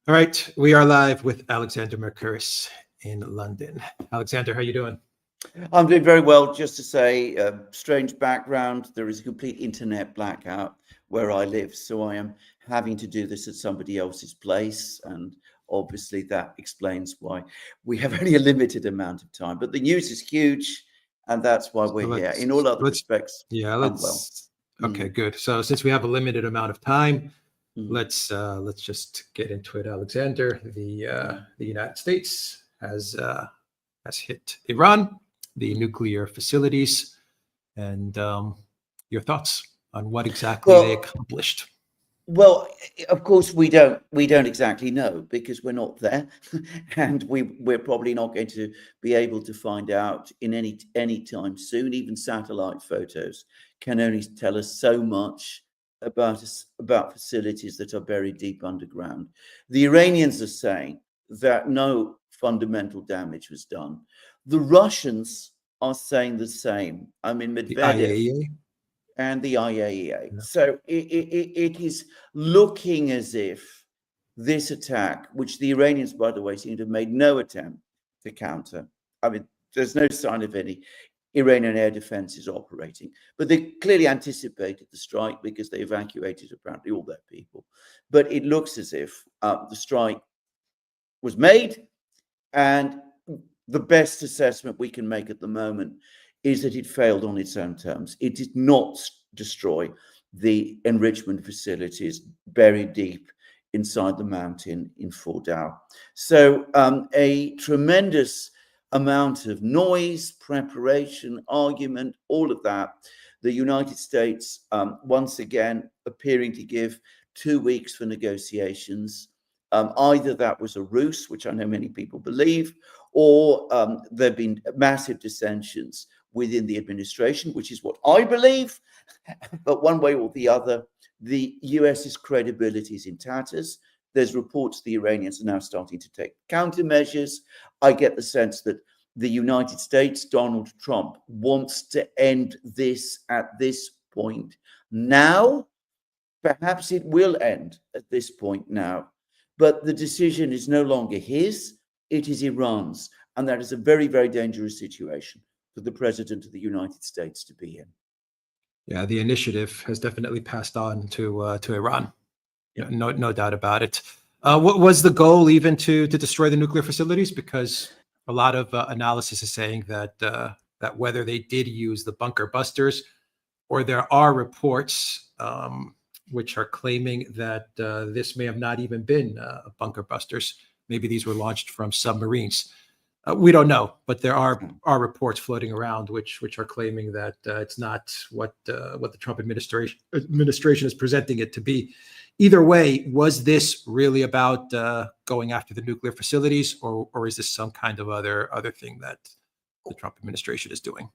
All right, we are live with Alexander Mercouris in London. Alexander, how you doing? I'm doing very well. Just to say, strange background. There is a complete internet blackout where I live, so I am having to do this at somebody else's place, and obviously that explains why we have only a limited amount of time. But the news is huge, and that's why So we're here. In all other let's respects, yeah, I'm well. okay, Mm, good. So since we have a limited amount of time, mm, let's just get into it. Alexander, mm. the United States has hit Iran, the Mm. nuclear facilities, and your thoughts on what exactly they Well, accomplished. Well, of course we don't exactly know because we're not there, and we're probably not going to be able to find out in any time soon. Even satellite photos can only tell us so much about facilities that are buried deep underground. The Iranians are saying that no fundamental damage was done. The Russians are saying the same. I mean, The Medvedev IAEA. and the IAEA. Yeah. So it is looking as if this attack, which the Iranians, by the way, seem to have made no attempt to counter. I mean, there's no sign of any Iranian air defenses operating, but they clearly anticipated the strike because they evacuated apparently all their people. But it looks as if the strike was made, and the best assessment we can make at the moment is that it failed on its own terms. It did not destroy the enrichment facilities buried deep inside the mountain in Fordow. So a tremendous amount of noise, preparation, argument, all of that. The United States, once again, appearing to give 2 weeks for negotiations. Either that was a ruse, which I know many people believe, or there have been massive dissensions within the administration, which is what I believe. But one way or the other, the US's credibility is in tatters. There's reports the Iranians are now starting to take countermeasures. I get the sense that the United States, Donald Trump, wants to end this at this point now. Perhaps it will end at this point now, but the decision is no longer his, it is Iran's. And that is a very, very dangerous situation for the President of the United States to be in. Yeah, the initiative has definitely passed on to Iran. Yeah. No doubt about it. What was the goal even to destroy the nuclear facilities? Because a lot of analysis is saying that whether they did use the bunker busters, or there are reports which are claiming that this may have not even been bunker busters. Maybe these were launched from submarines. We don't know, but there are reports floating around which are claiming that it's not what the Trump administration is presenting it to be. Either way, was this really about going after the nuclear facilities, or is this some kind of other thing that the Trump administration is doing?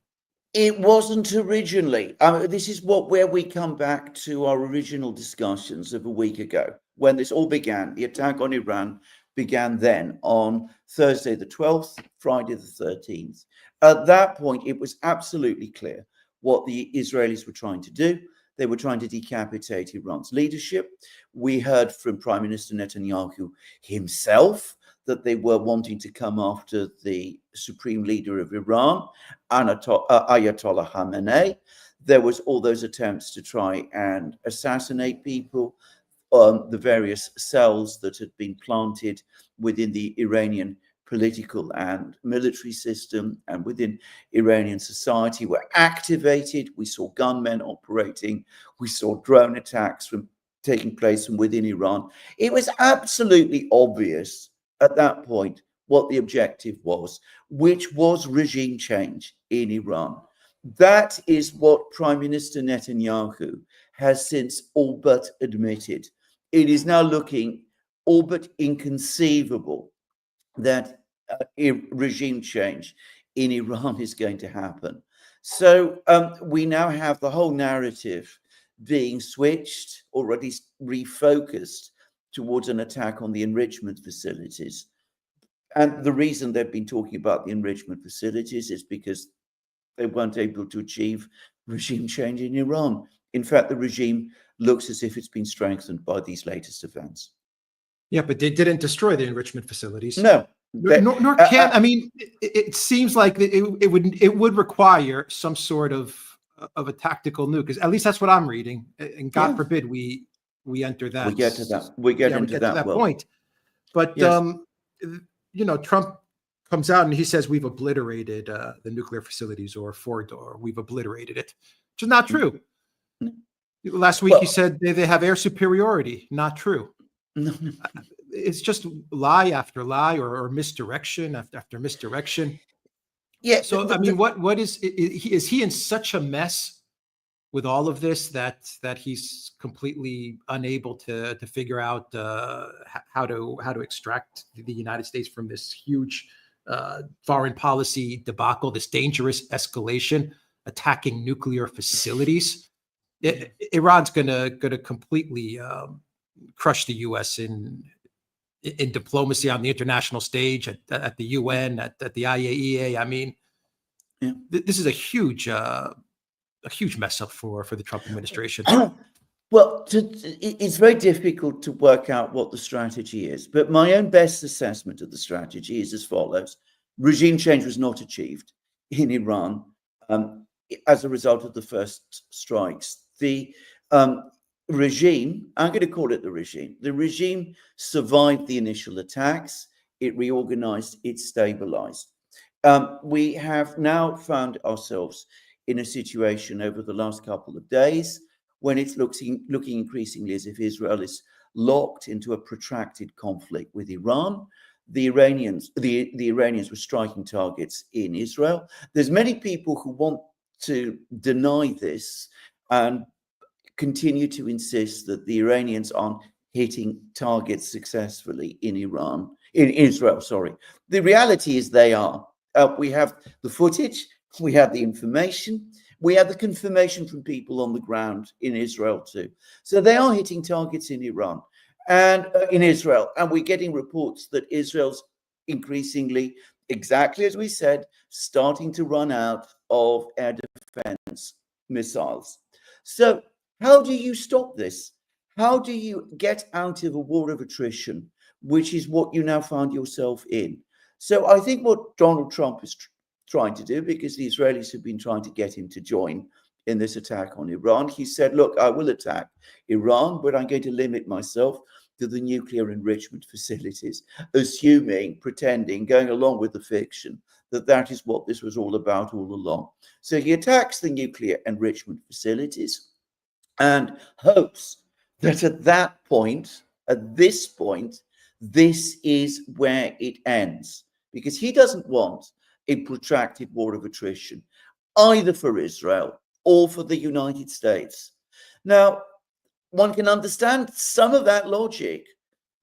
It wasn't originally. This is where we come back to our original discussions of a week ago when this all began. The attack on Iran began then on Thursday the 12th, Friday the 13th. At that point, it was absolutely clear what the Israelis were trying to do. They were trying to decapitate Iran's leadership. We heard from Prime Minister Netanyahu himself that they were wanting to come after the supreme leader of Iran, Ayatollah Khamenei. There was all those attempts to try and assassinate people, the various cells that had been planted within the Iranian political and military system and within Iranian society were activated. We saw gunmen operating. We saw drone attacks taking place from within Iran. It was absolutely obvious at that point what the objective was, which was regime change in Iran. That is what Prime Minister Netanyahu has since all but admitted. It is now looking all but inconceivable that regime change in Iran is going to happen. So we now have the whole narrative being switched, or at least refocused, towards an attack on the enrichment facilities. And the reason they've been talking about the enrichment facilities is because they weren't able to achieve regime change in Iran. In fact, the regime looks as if it's been strengthened by these latest events. Yeah, but they didn't destroy the enrichment facilities. No. Nor can, I mean, it seems like it would require some sort of a tactical nuke. At least that's what I'm reading. And God Yeah. forbid we enter that. We get to that. We get yeah, into we get to that world. point. But Yes. Trump comes out and he says we've obliterated the nuclear facilities or we've obliterated it, which is not true. Last week he said they have air superiority. Not true. No. It's just lie after lie or misdirection after misdirection. Yeah. So I mean, what is he in such a mess with all of this that he's completely unable to figure out how to extract the United States from this huge foreign policy debacle, this dangerous escalation, attacking nuclear facilities? Iran's gonna completely crush the U.S. in diplomacy on the international stage, at the UN, at the IAEA. I mean, this is a huge mess up for the Trump administration. Well, it's very difficult to work out what the strategy is, but my own best assessment of the strategy is as follows. Regime change was not achieved in Iran as a result of the first strikes. The regime, I'm going to call it the regime survived the initial attacks, it reorganized, it stabilized. We have now found ourselves in a situation over the last couple of days when it's looking increasingly as if Israel is locked into a protracted conflict with Iran. The Iranians were striking targets in Israel. There's many people who want to deny this and continue to insist that the Iranians aren't hitting targets successfully in Israel. The reality is they are. We have the footage, we have the information, we have the confirmation from people on the ground in Israel too. So they are hitting targets in Iran and in Israel, and we're getting reports that Israel's increasingly, exactly as we said, starting to run out of air defense missiles. So how do you stop this? How do you get out of a war of attrition, which is what you now find yourself in? So I think what Donald Trump is trying to do, because the Israelis have been trying to get him to join in this attack on Iran, he said, look, I will attack Iran, but I'm going to limit myself to the nuclear enrichment facilities, pretending, going along with the fiction, that is what this was all about all along. So he attacks the nuclear enrichment facilities and hopes that at this point, this is where it ends, because he doesn't want a protracted war of attrition, either for Israel or for the United States. Now, one can understand some of that logic,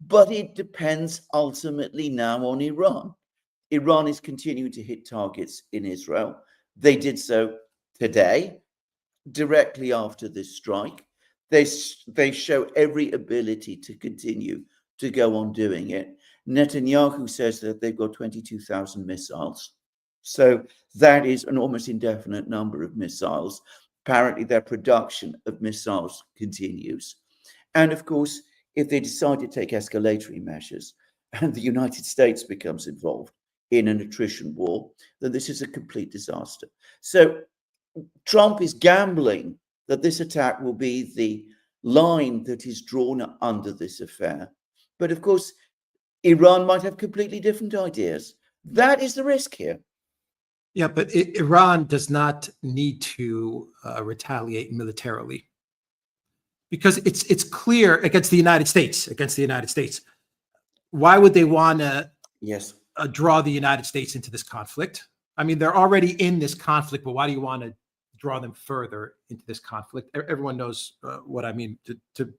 but it depends ultimately now on Iran. Iran is continuing to hit targets in Israel. They did so today, directly after this strike. They show every ability to continue to go on doing it. Netanyahu says that they've got 22,000 missiles. So that is an almost indefinite number of missiles. Apparently their production of missiles continues. And of course, if they decide to take escalatory measures and the United States becomes involved in an attrition war, then this is a complete disaster. So Trump is gambling that this attack will be the line that is drawn under this affair. But of course, Iran might have completely different ideas. That is the risk here. Yeah, but Iran does not need to retaliate militarily, because it's clear against the United States. Why would they want to draw the United States into this conflict? I mean, they're already in this conflict, but why do you want to draw them further into this conflict? Everyone knows what I mean, to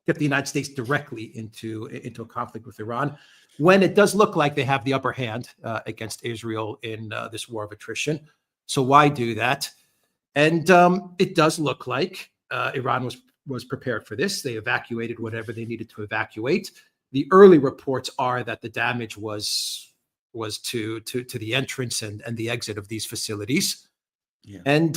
get the United States directly into a conflict with Iran, when it does look like they have the upper hand against Israel in this war of attrition. So why do that? And it does look like Iran was prepared for this. They evacuated whatever they needed to evacuate. The early reports are that the damage was to the entrance and the exit of these facilities. Yeah. And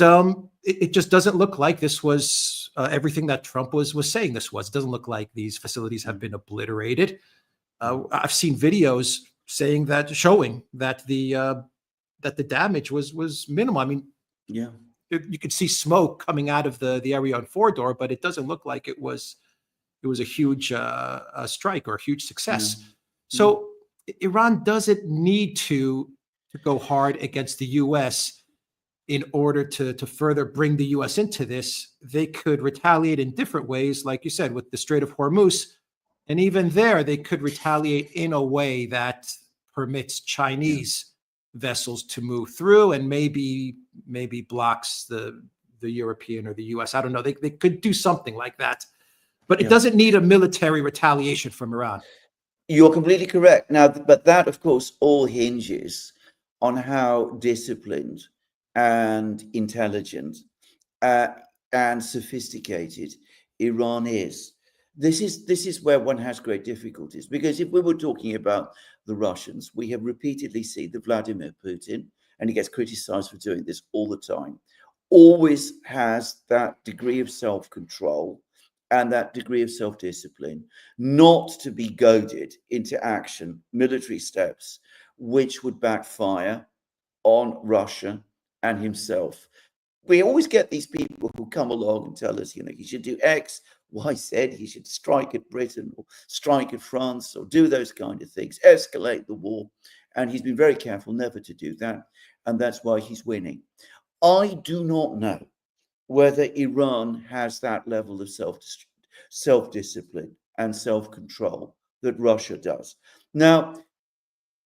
it just doesn't look like this was everything that Trump was saying this was. It doesn't look like these facilities have been obliterated. I've seen videos showing that the damage was minimal. I mean, Yeah. you could see smoke coming out of the Ariane 4 door, but it doesn't look like it was a huge strike or a huge success. Yeah. So Iran doesn't need to go hard against the U.S. in order to further bring the U.S. into this. They could retaliate in different ways, like you said, with the Strait of Hormuz. And even there, they could retaliate in a way that permits Chinese vessels to move through and maybe blocks the European or the U.S. I don't know. They could do something like that. But it doesn't need a military retaliation from Iran. You're completely correct. Now, but that, of course, all hinges on how disciplined and intelligent and sophisticated Iran is. This is where one has great difficulties, because if we were talking about the Russians, we have repeatedly seen that Vladimir Putin, and he gets criticized for doing this all the time, always has that degree of self-control and that degree of self-discipline, not to be goaded into action, military steps, which would backfire on Russia and himself. We always get these people who come along and tell us, you should do X, Y, Z, he should strike at Britain or strike at France or do those kind of things, escalate the war. And he's been very careful never to do that. And that's why he's winning. I do not know whether Iran has that level of self-discipline and self-control that Russia does. Now,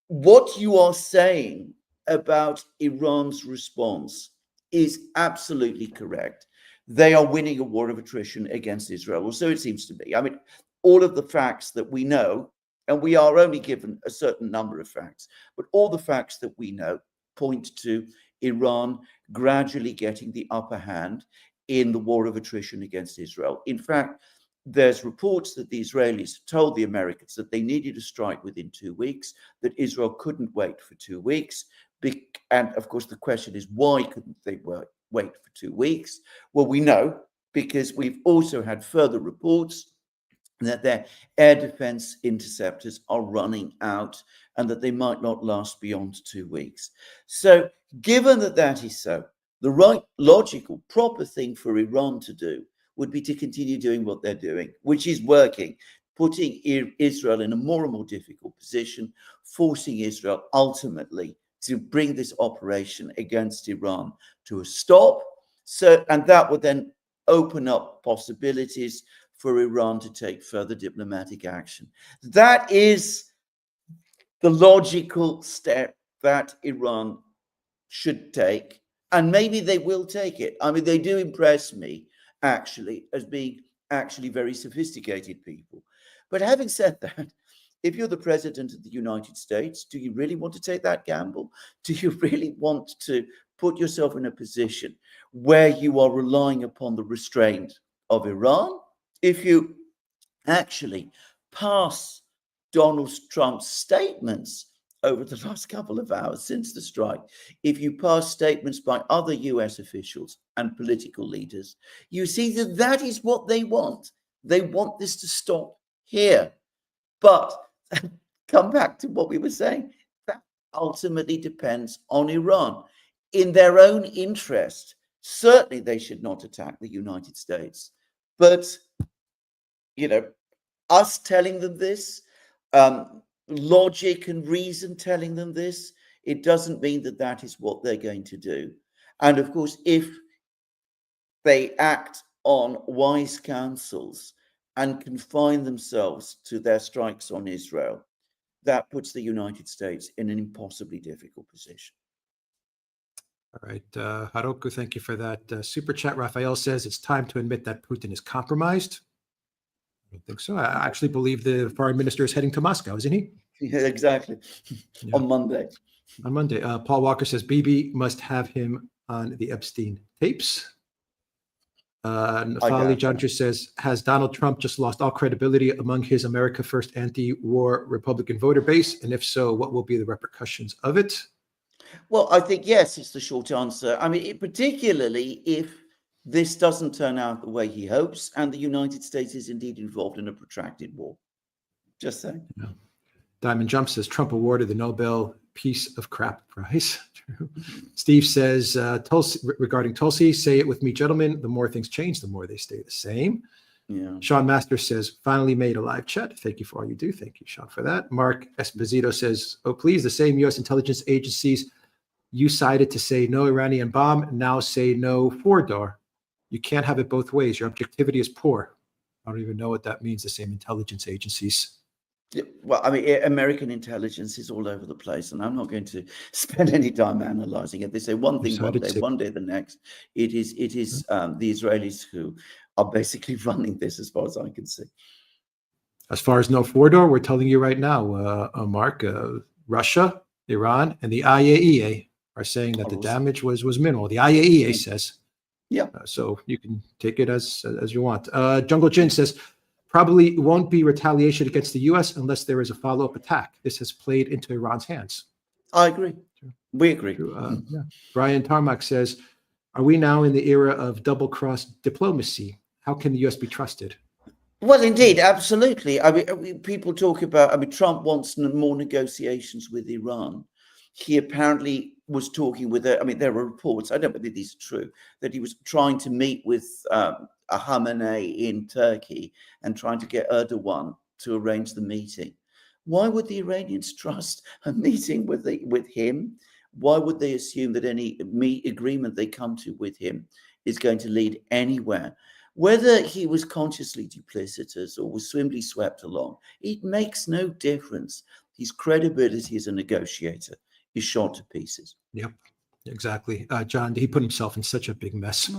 what you are saying about Iran's response is absolutely correct. They are winning a war of attrition against Israel, or so it seems to be. I mean, all of the facts that we know, and we are only given a certain number of facts, but all the facts that we know point to Iran gradually getting the upper hand in the war of attrition against Israel. In fact, there's reports that the Israelis told the Americans that they needed to strike within 2 weeks, that Israel couldn't wait for 2 weeks. And of course, the question is, why couldn't they wait for 2 weeks? Well, we know, because we've also had further reports that their air defense interceptors are running out and that they might not last beyond 2 weeks. So given that that is so, the right, logical, proper thing for Iran to do would be to continue doing what they're doing, which is working, putting Israel in a more and more difficult position, forcing Israel ultimately to bring this operation against Iran to a stop. And that would then open up possibilities for Iran to take further diplomatic action. That is the logical step that Iran should take, and maybe they will take it. I mean, they do impress me, actually, as being actually very sophisticated people. But having said that, if you're the president of the United States, do you really want to take that gamble? Do you really want to put yourself in a position where you are relying upon the restraint of Iran? If you actually pass Donald Trump's statements over the last couple of hours since the strike, if you pass statements by other US officials and political leaders, you see that that is what they want. They want this to stop here. But come back to what we were saying, that ultimately depends on Iran. In their own interest, certainly they should not attack the United States. But, us telling them this, logic and reason telling them this, it doesn't mean that that is what they're going to do. And of course, if they act on wise counsels and confine themselves to their strikes on Israel, that puts the United States in an impossibly difficult position. All right. Haroku, thank you for that super chat. Raphael says it's time to admit that Putin is compromised. I don't think so. I actually believe the foreign minister is heading to Moscow, isn't he? Yeah, exactly. Yeah. On Monday. On Monday. Paul Walker says Bibi must have him on the Epstein tapes. Nafali Jantra says, has Donald Trump just lost all credibility among his America First anti-war Republican voter base? And if so, what will be the repercussions of it? Well, I think yes, it's the short answer. I mean, particularly if this doesn't turn out the way he hopes, and the United States is indeed involved in a protracted war. Just saying. Yeah. Diamond Jump says Trump awarded the Nobel Piece of Crap Prize. True. Steve says, Tulsi, regarding Tulsi, say it with me, gentlemen, the more things change, the more they stay the same. Yeah. Sean Master says, finally made a live chat. Thank you for all you do. Thank you, Sean, for that. Mark Esposito says, oh, please, the same U.S. intelligence agencies you cited to say no Iranian bomb now say no four-door. You can't have it both ways. Your objectivity is poor. I don't even know what that means, the same intelligence agencies. Yeah, well, I mean, American intelligence is all over the place, and I'm not going to spend any time analyzing it. They say one thing one day the next. It is the Israelis who are basically running this, as far as I can see. As far as no four-door, we're telling you right now, Mark, Russia, Iran, and the IAEA are saying that the damage was minimal. The IAEA says. Yeah. So you can take it as you want. Jungle Jin says, probably won't be retaliation against the U.S. unless there is a follow-up attack. This has played into Iran's hands. I agree. True. We agree. True. Yeah. Brian Tarmac says, are we now in the era of double-cross diplomacy? How can the U.S. be trusted? Well, indeed, absolutely. I mean, people talk about, I mean, Trump wants more negotiations with Iran. He apparently was talking with, I mean, there are reports, I don't believe these are true, that he was trying to meet with a Khamenei in Turkey and trying to get Erdogan to arrange the meeting. Why would the Iranians trust a meeting with him? Why would they assume that any agreement they come to with him is going to lead anywhere? Whether he was consciously duplicitous or was swiftly swept along, it makes no difference. His credibility as a negotiator is shot to pieces. Yep, exactly. John D, he put himself in such a big mess.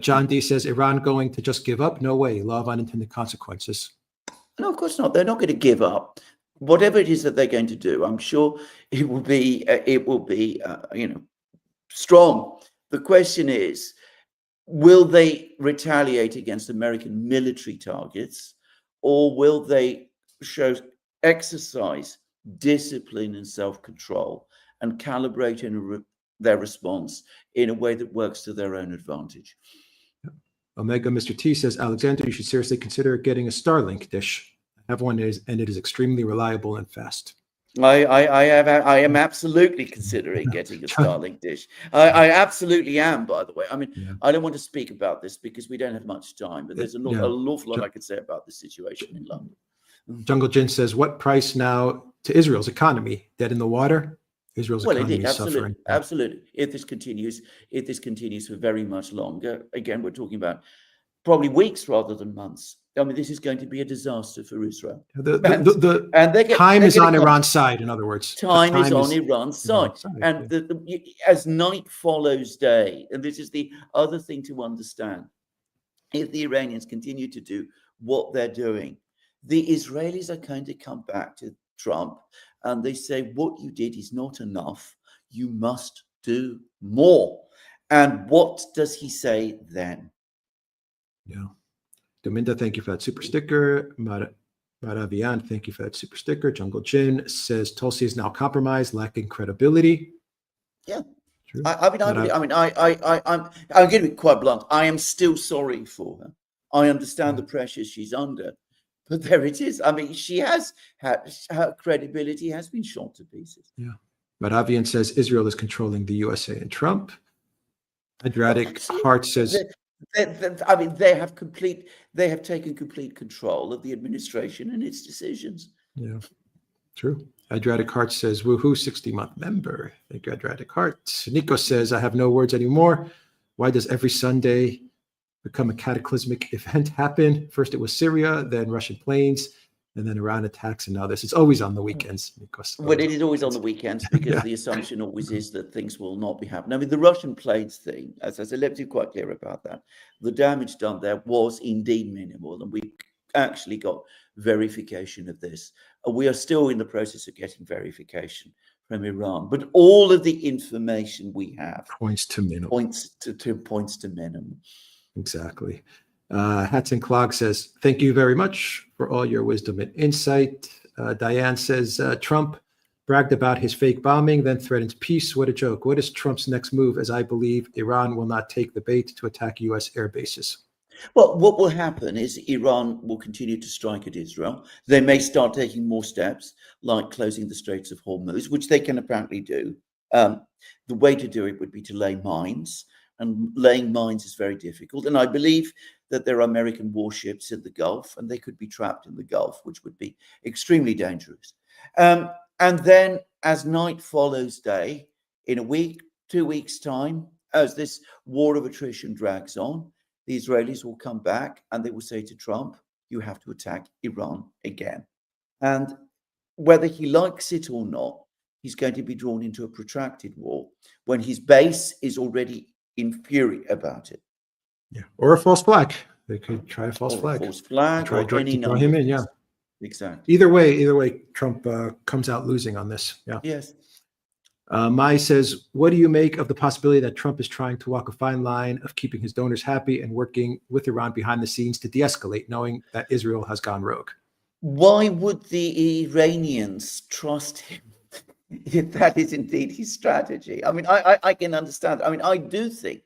John D says, Iran going to just give up? No way. Law of unintended consequences. No, of course not. They're not going to give up. Whatever it is that they're going to do, I'm sure it will be strong. The question is, will they retaliate against American military targets, or will they exercise discipline and self-control and calibrate their response in a way that works to their own advantage? Omega Mr. T says, Alexander, you should seriously consider getting a Starlink dish. I have one, and it is extremely reliable and fast. I am absolutely considering getting a Starlink dish. I absolutely am, by the way. I mean, yeah. I don't want to speak about this because we don't have much time, but there's an awful lot I could say about the situation in London. Jungle Jin says, what price now to Israel's economy? Dead in the water? Israel's economy indeed, is suffering. Absolutely. If this continues for very much longer, again, we're talking about probably weeks rather than months. I mean, this is going to be a disaster for Israel. Time is on Iran's side, in other words. Time is on Iran's side. And as night follows day, and this is the other thing to understand, if the Iranians continue to do what they're doing, the Israelis are going to come back to Trump and they say, what you did is not enough. You must do more. And what does he say then? Yeah. Dominda, thank you for that super sticker. Maravian, thank you for that super sticker. Jungle Jin says Tulsi is now compromised, lacking credibility. Yeah. True. I'm going to be quite blunt. I am still sorry for her. I understand the pressure she's under. But there it is. I mean, her credibility has been shot to pieces. Yeah. Maravian says Israel is controlling the USA and Trump. Adriatic Heart says... I mean, they have taken complete control of the administration and its decisions. Yeah, true. Adriatic Heart says, woohoo, 60-month member. Thank you, Adriatic Heart. Nico says, I have no words anymore. Why does every Sunday become a cataclysmic event happen? First it was Syria, then Russian planes, and then Iran attacks, and now this. It's always on the weekends. Well, it is always on the weekends because the assumption always is that things will not be happening. I mean, the Russian planes thing, as I said, let's be quite clear about that. The damage done there was indeed minimal, and we actually got verification of this. We are still in the process of getting verification from Iran, but all of the information we have points to minimum. Points to minimum. Exactly. Hats and Clog says, thank you very much for all your wisdom and insight. Diane says, Trump bragged about his fake bombing, then threatens peace. What a joke. What is Trump's next move, as I believe Iran will not take the bait to attack U.S. air bases? Well, what will happen is Iran will continue to strike at Israel. They may start taking more steps, like closing the Straits of Hormuz, which they can apparently do. The way to do it would be to lay mines, and laying mines is very difficult. And I believe that there are American warships in the Gulf, and they could be trapped in the Gulf, which would be extremely dangerous. And then as night follows day, in a week, 2 weeks' time, as this war of attrition drags on, the Israelis will come back and they will say to Trump, you have to attack Iran again. And whether he likes it or not, he's going to be drawn into a protracted war when his base is already in fury about it. Yeah, or a false flag. They could try a false Or flag. a false flag, Try or any to draw number him of in. Yeah, things. Exactly. Either way, Trump comes out losing on this. Yeah. Yes. Mai says, what do you make of the possibility that Trump is trying to walk a fine line of keeping his donors happy and working with Iran behind the scenes to de-escalate, knowing that Israel has gone rogue? Why would the Iranians trust him if that is indeed his strategy? I mean, I can understand. I mean, I do think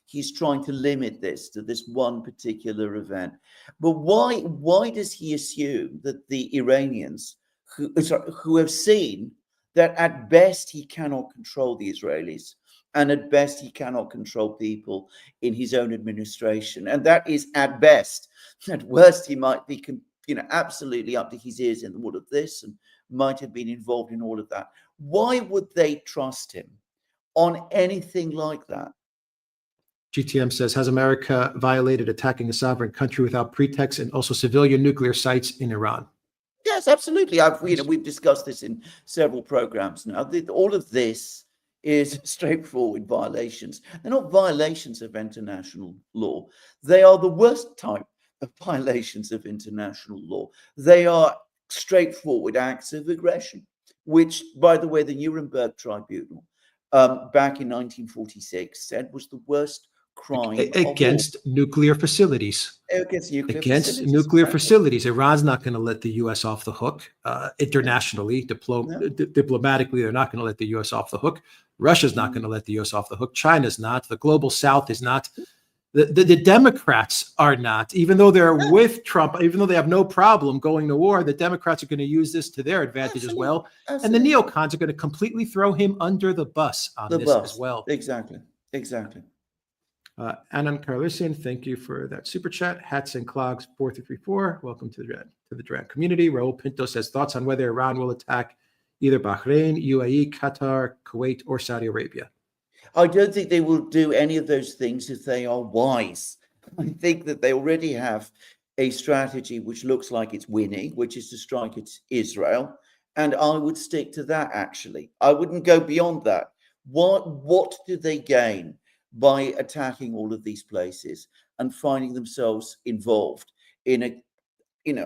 he's trying to limit this to this one particular event. But why does he assume that the Iranians, who have seen that at best he cannot control the Israelis, and at best he cannot control people in his own administration, and that is at best. At worst, he might be, absolutely up to his ears in all of this, and might have been involved in all of that. Why would they trust him on anything like that? GTM says, has America violated attacking a sovereign country without pretext and also civilian nuclear sites in Iran? Yes, absolutely. We've discussed this in several programs now. All of this is straightforward violations. They're not violations of international law. They are the worst type of violations of international law. They are straightforward acts of aggression, which, by the way, the Nuremberg Tribunal back in 1946 said was the worst crime against nuclear facilities. Against nuclear facilities. Iran's not going to let the U.S. off the hook internationally. Diplomatically, they're not going to let the U.S. off the hook. Russia's not going to let the U.S. off the hook. China's not. The global South is not. The Democrats are not. Even though they're with Trump, even though they have no problem going to war, the Democrats are going to use this to their advantage as well. And the neocons are going to completely throw him under the bus on this as well. Exactly. Anand Carlusian, thank you for that super chat. Hats and Clogs 4334. Welcome to the Durant community. Raul Pinto says thoughts on whether Iran will attack either Bahrain, UAE, Qatar, Kuwait, or Saudi Arabia. I don't think they will do any of those things if they are wise. I think that they already have a strategy which looks like it's winning, which is to strike at Israel. And I would stick to that, actually. I wouldn't go beyond that. What do they gain by attacking all of these places and finding themselves involved in a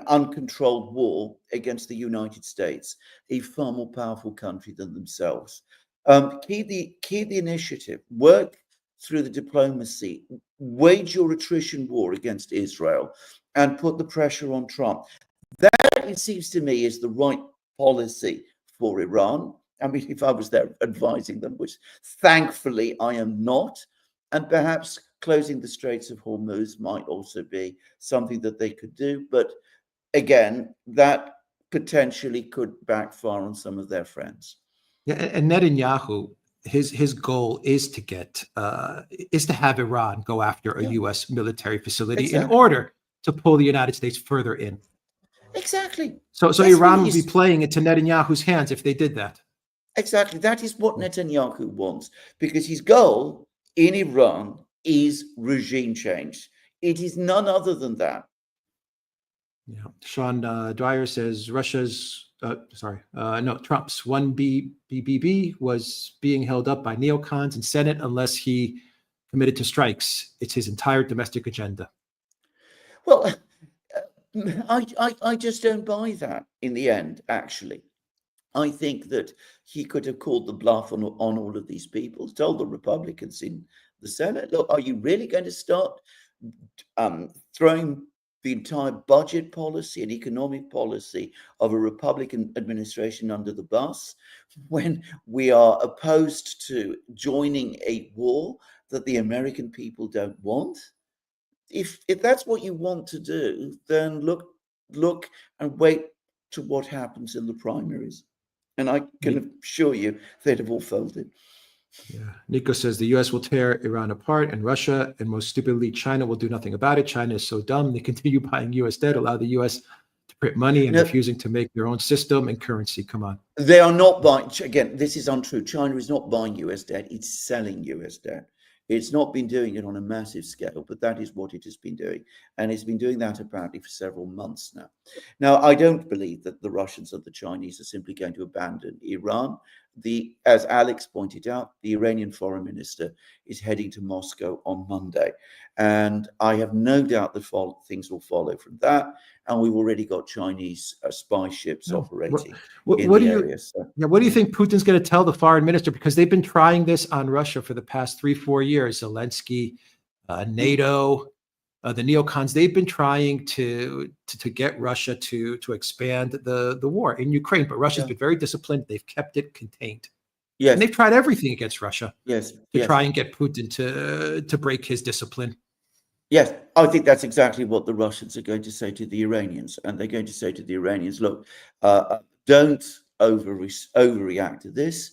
uncontrolled war against the United States, a far more powerful country than themselves? Keep the initiative, work through the diplomacy, wage your attrition war against Israel, and put the pressure on Trump. That, it seems to me, is the right policy for Iran. I mean, if I was there advising them, which thankfully I am not, and perhaps closing the Straits of Hormuz might also be something that they could do. But again, that potentially could backfire on some of their friends. Yeah, and Netanyahu, his goal is to have Iran go after a U.S. military facility in order to pull the United States further in. Exactly. So Iran would be playing into Netanyahu's hands if they did that. Exactly. That is what Netanyahu wants, because his goal in Iran is regime change. It is none other than that. Yeah. Sean Dwyer says Trump's 1BBB was being held up by neocons in Senate unless he committed to strikes. It's his entire domestic agenda. Well, I just don't buy that in the end, actually. I think that he could have called the bluff on all of these people, told the Republicans in the Senate, look, are you really going to start throwing the entire budget policy and economic policy of a Republican administration under the bus, when we are opposed to joining a war that the American people don't want. If that's what you want to do, then look and wait to what happens in the primaries. And I can assure you they'd have all folded. Yeah. Nico says the U.S. will tear Iran apart, and Russia, and most stupidly, China will do nothing about it. China is so dumb. They continue buying U.S. debt, allow the U.S. to print money, and refusing to make their own system and currency. Come on. They are not buying. Again, this is untrue. China is not buying U.S. debt. It's selling U.S. debt. It's not been doing it on a massive scale, but that is what it has been doing. And it's been doing that apparently for several months now. Now, I don't believe that the Russians and the Chinese are simply going to abandon Iran. As Alex pointed out, the Iranian foreign minister is heading to Moscow on Monday. And I have no doubt that things will follow from that. And we've already got Chinese spy ships operating in the area. What do you think Putin's going to tell the foreign minister? Because they've been trying this on Russia for the past 3-4 years. Zelensky, NATO, the neocons, they've been trying to get Russia to expand the war in Ukraine. But Russia's been very disciplined. They've kept it contained. Yes. And they've tried everything against Russia to try and get Putin to break his discipline. Yes, I think that's exactly what the Russians are going to say to the Iranians. And they're going to say to the Iranians, look, don't overreact to this.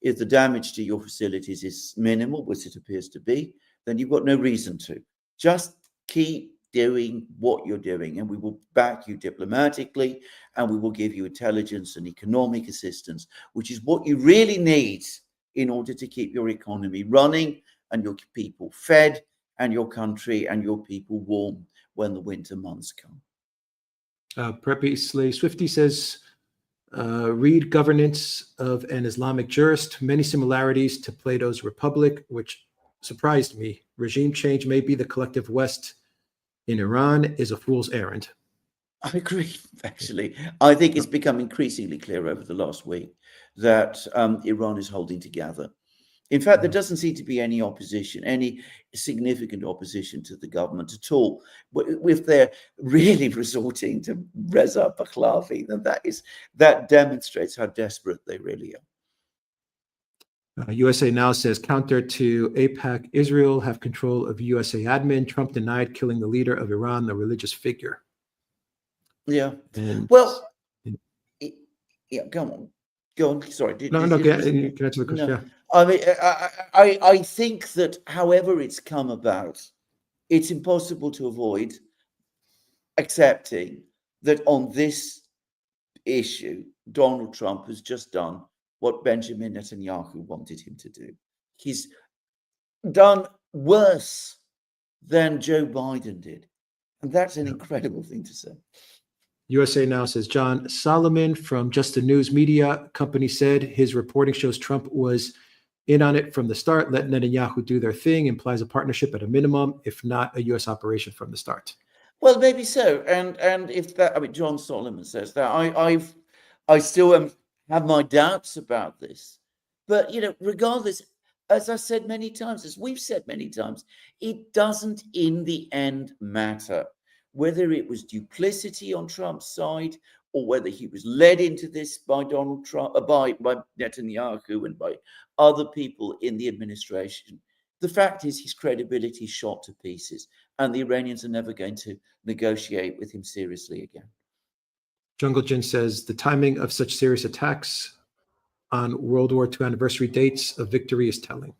If the damage to your facilities is minimal, which it appears to be, then you've got no reason to. Just keep doing what you're doing, and we will back you diplomatically, and we will give you intelligence and economic assistance, which is what you really need in order to keep your economy running and your people fed and your country and your people warm when the winter months come. Preppy Slay Swifty says, read Governance of an Islamic Jurist, many similarities to Plato's Republic, which surprised me. Regime change may be the collective West in Iran is a fool's errand. I agree, actually. I think it's become increasingly clear over the last week that Iran is holding together. In fact, there doesn't seem to be any opposition, any significant opposition to the government at all. If they're really resorting to Reza Pahlavi, then that demonstrates how desperate they really are. USA Now says, counter to AIPAC, Israel have control of USA admin. Trump denied killing the leader of Iran, the religious figure. Yeah. And, well, go on. Sorry. Can answer the question. No. Yeah. I mean, I think that however it's come about, it's impossible to avoid accepting that on this issue, Donald Trump has just done what Benjamin Netanyahu wanted him to do. He's done worse than Joe Biden did. And that's an incredible thing to say. USA Now says, John Solomon from Just the News Media Company said his reporting shows Trump was in on it from the start. Let Netanyahu do their thing, implies a partnership at a minimum, if not a U.S. operation from the start. Well, maybe so. And if that, I mean, John Solomon says that. I still have my doubts about this. But, regardless, as I said many times, as we've said many times, it doesn't in the end matter whether it was duplicity on Trump's side or whether he was led into this by Donald Trump, by Netanyahu and by other people in the administration. The fact is his credibility is shot to pieces, and the Iranians are never going to negotiate with him seriously again. Jungle Jin says the timing of such serious attacks on World War II anniversary dates of victory is telling.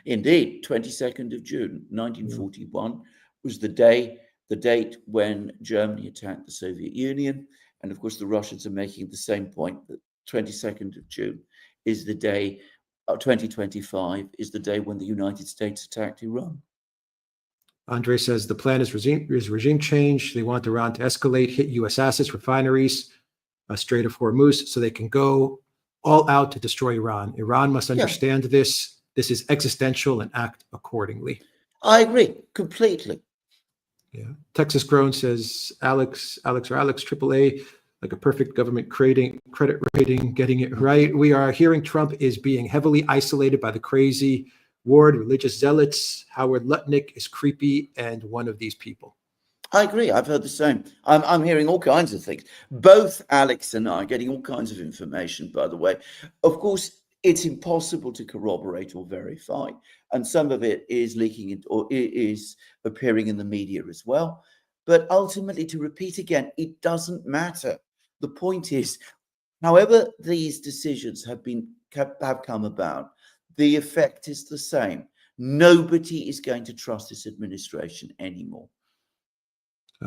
Indeed, 22nd of June, 1941 was the date when Germany attacked the Soviet Union. And of course, the Russians are making the same point that 22nd of June is the day, 2025 is the day when the United States attacked Iran. Andre says the plan is regime change. They want Iran to escalate, hit U.S. assets, refineries, Strait of Hormuz, so they can go all out to destroy Iran. Iran must understand this. This is existential and act accordingly. I agree completely. Yeah. Texas Grown says, Alex, AAA, like a perfect government credit rating, getting it right. We are hearing Trump is being heavily isolated by the crazy Ward, religious zealots. Howard Lutnick is creepy and one of these people. I agree. I've heard the same. I'm hearing all kinds of things. Both Alex and I are getting all kinds of information, by the way. Of course, it's impossible to corroborate or verify, and some of it is leaking into, or is appearing in the media as well. But ultimately, to repeat again, it doesn't matter. The point is, however these decisions have come about, the effect is the same. Nobody is going to trust this administration anymore.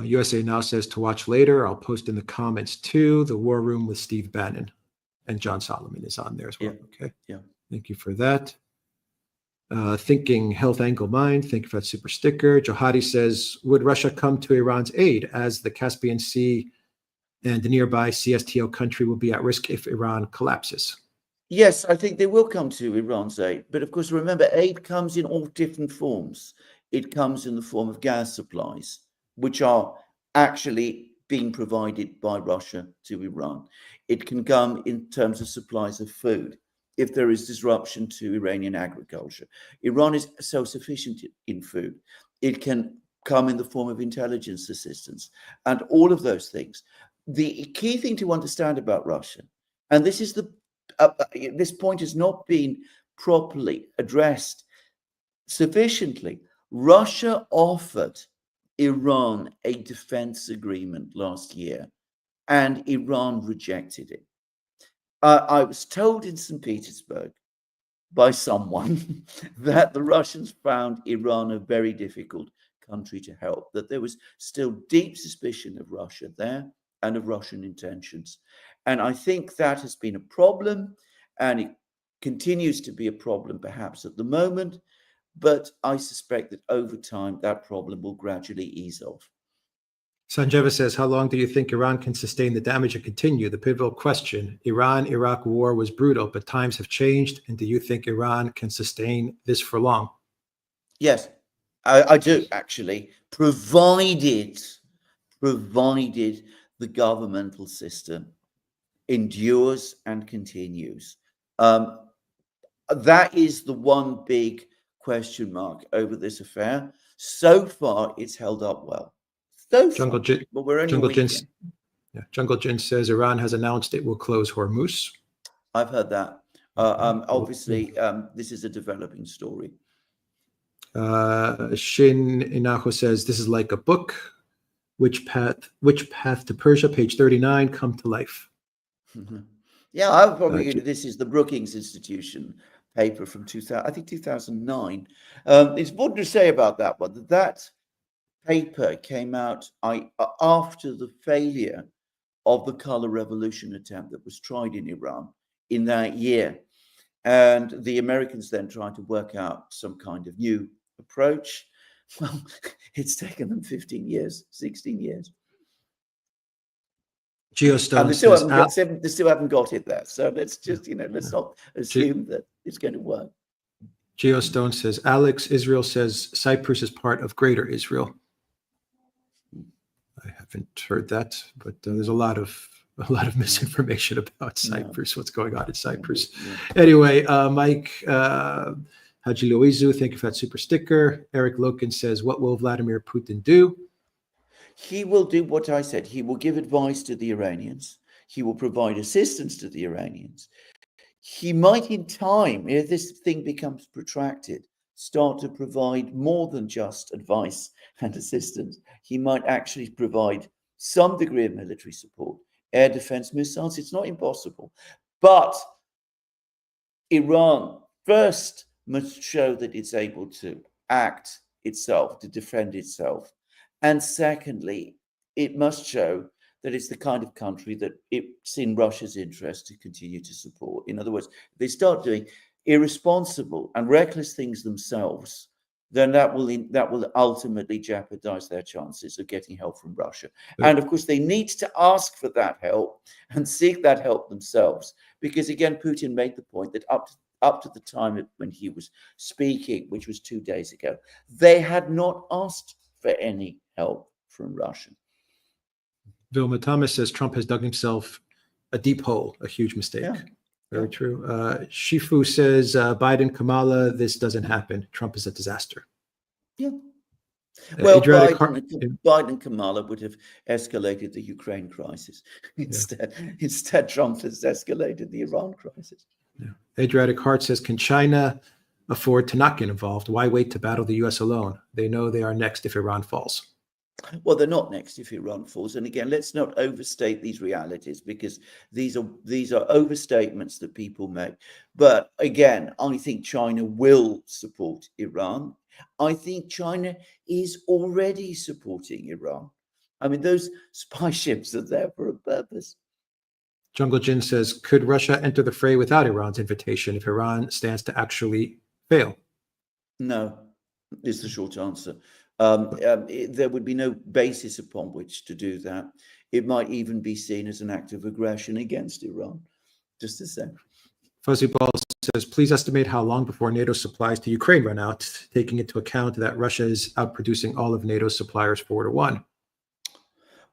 USA Now says to watch later. I'll post in the comments too. The War Room with Steve Bannon and John Solomon is on there as well. Yeah. Okay. Yeah. Thank you for that. Thinking Health Angle Mind. Thank you for that super sticker. Johadi says, would Russia come to Iran's aid as the Caspian Sea and the nearby CSTO country will be at risk if Iran collapses? Yes, I think they will come to Iran's aid. But of course, remember, aid comes in all different forms. It comes in the form of gas supplies, which are actually being provided by Russia to Iran. It can come in terms of supplies of food if there is disruption to Iranian agriculture. Iran is self-sufficient in food. It can come in the form of intelligence assistance and all of those things. The key thing to understand about Russia, and this is this point has not been properly addressed sufficiently. Russia offered Iran a defense agreement last year, and Iran rejected it. I was told in St. Petersburg by someone that the Russians found Iran a very difficult country to help, that there was still deep suspicion of Russia there and of Russian intentions. And I think that has been a problem, and it continues to be a problem perhaps at the moment, but I suspect that over time that problem will gradually ease off. Sanjeva says, how long do you think Iran can sustain the damage and continue? The pivotal question. Iran-Iraq war was brutal, but times have changed. And do you think Iran can sustain this for long? Yes, I do actually, provided the governmental system endures and continues. That is the one big question mark over this affair. So far, it's held up well. Jungle Jin, but we're only Jungle Jin, Jungle Jin says Iran has announced it will close Hormuz. I've heard that. Obviously, this is a developing story. Shin Inaho says this is like a book. Which path to Persia? Page 39. Come to life. Yeah, I've probably. This is the Brookings Institution paper from 2009. It's important to say about that one that paper came out after the failure of the color revolution attempt that was tried in Iran in that year, and the Americans then tried to work out some kind of new approach. Well, it's taken them 15 years, 16 years. Geostone they still haven't got it there. So let's just, let's not assume that it's going to work. Geostone says, Alex, Israel says Cyprus is part of Greater Israel. I haven't heard that, but there's a lot of misinformation about Cyprus, what's going on in Cyprus. Anyway, Mike Haji Loizu, thank you for that super sticker. Eric Loken says, what will Vladimir Putin do? He will do what I said. He will give advice to the Iranians. He will provide assistance to the Iranians. He might, in time, if this thing becomes protracted, start to provide more than just advice and assistance. He might actually provide some degree of military support, air defense missiles. It's not impossible. But Iran first must show that it's able to act itself, to defend itself. And secondly, it must show that it's the kind of country that it's in Russia's interest to continue to support. In other words, if they start doing irresponsible and reckless things themselves, then that will ultimately jeopardize their chances of getting help from Russia. And of course, they need to ask for that help and seek that help themselves. Because again, Putin made the point that up to the time when he was speaking, which was 2 days ago, they had not asked for any help from Russia. Vilma Thomas says Trump has dug himself a deep hole, a huge mistake. Yeah. Very true. Shifu says Biden, Kamala, this doesn't happen. Trump is a disaster. Yeah. Well, Adriatic Biden and Kamala would have escalated the Ukraine crisis. Instead, Trump has escalated the Iran crisis. Adriatic Heart says, can China afford to not get involved? Why wait to battle the U.S. alone? They know they are next if Iran falls. Well, they're not next if Iran falls. And again, let's not overstate these realities, because these are overstatements that people make. But again, I think China will support Iran. I think China is already supporting Iran. I mean, those spy ships are there for a purpose. Jungle Jin says, could Russia enter the fray without Iran's invitation if Iran stands to actually fail? No, is the short answer. There would be no basis upon which to do that. It might even be seen as an act of aggression against Iran, just the same. Fuzzy Ball says, please estimate how long before NATO supplies to Ukraine run out, taking into account that Russia is outproducing all of NATO's suppliers 4-1.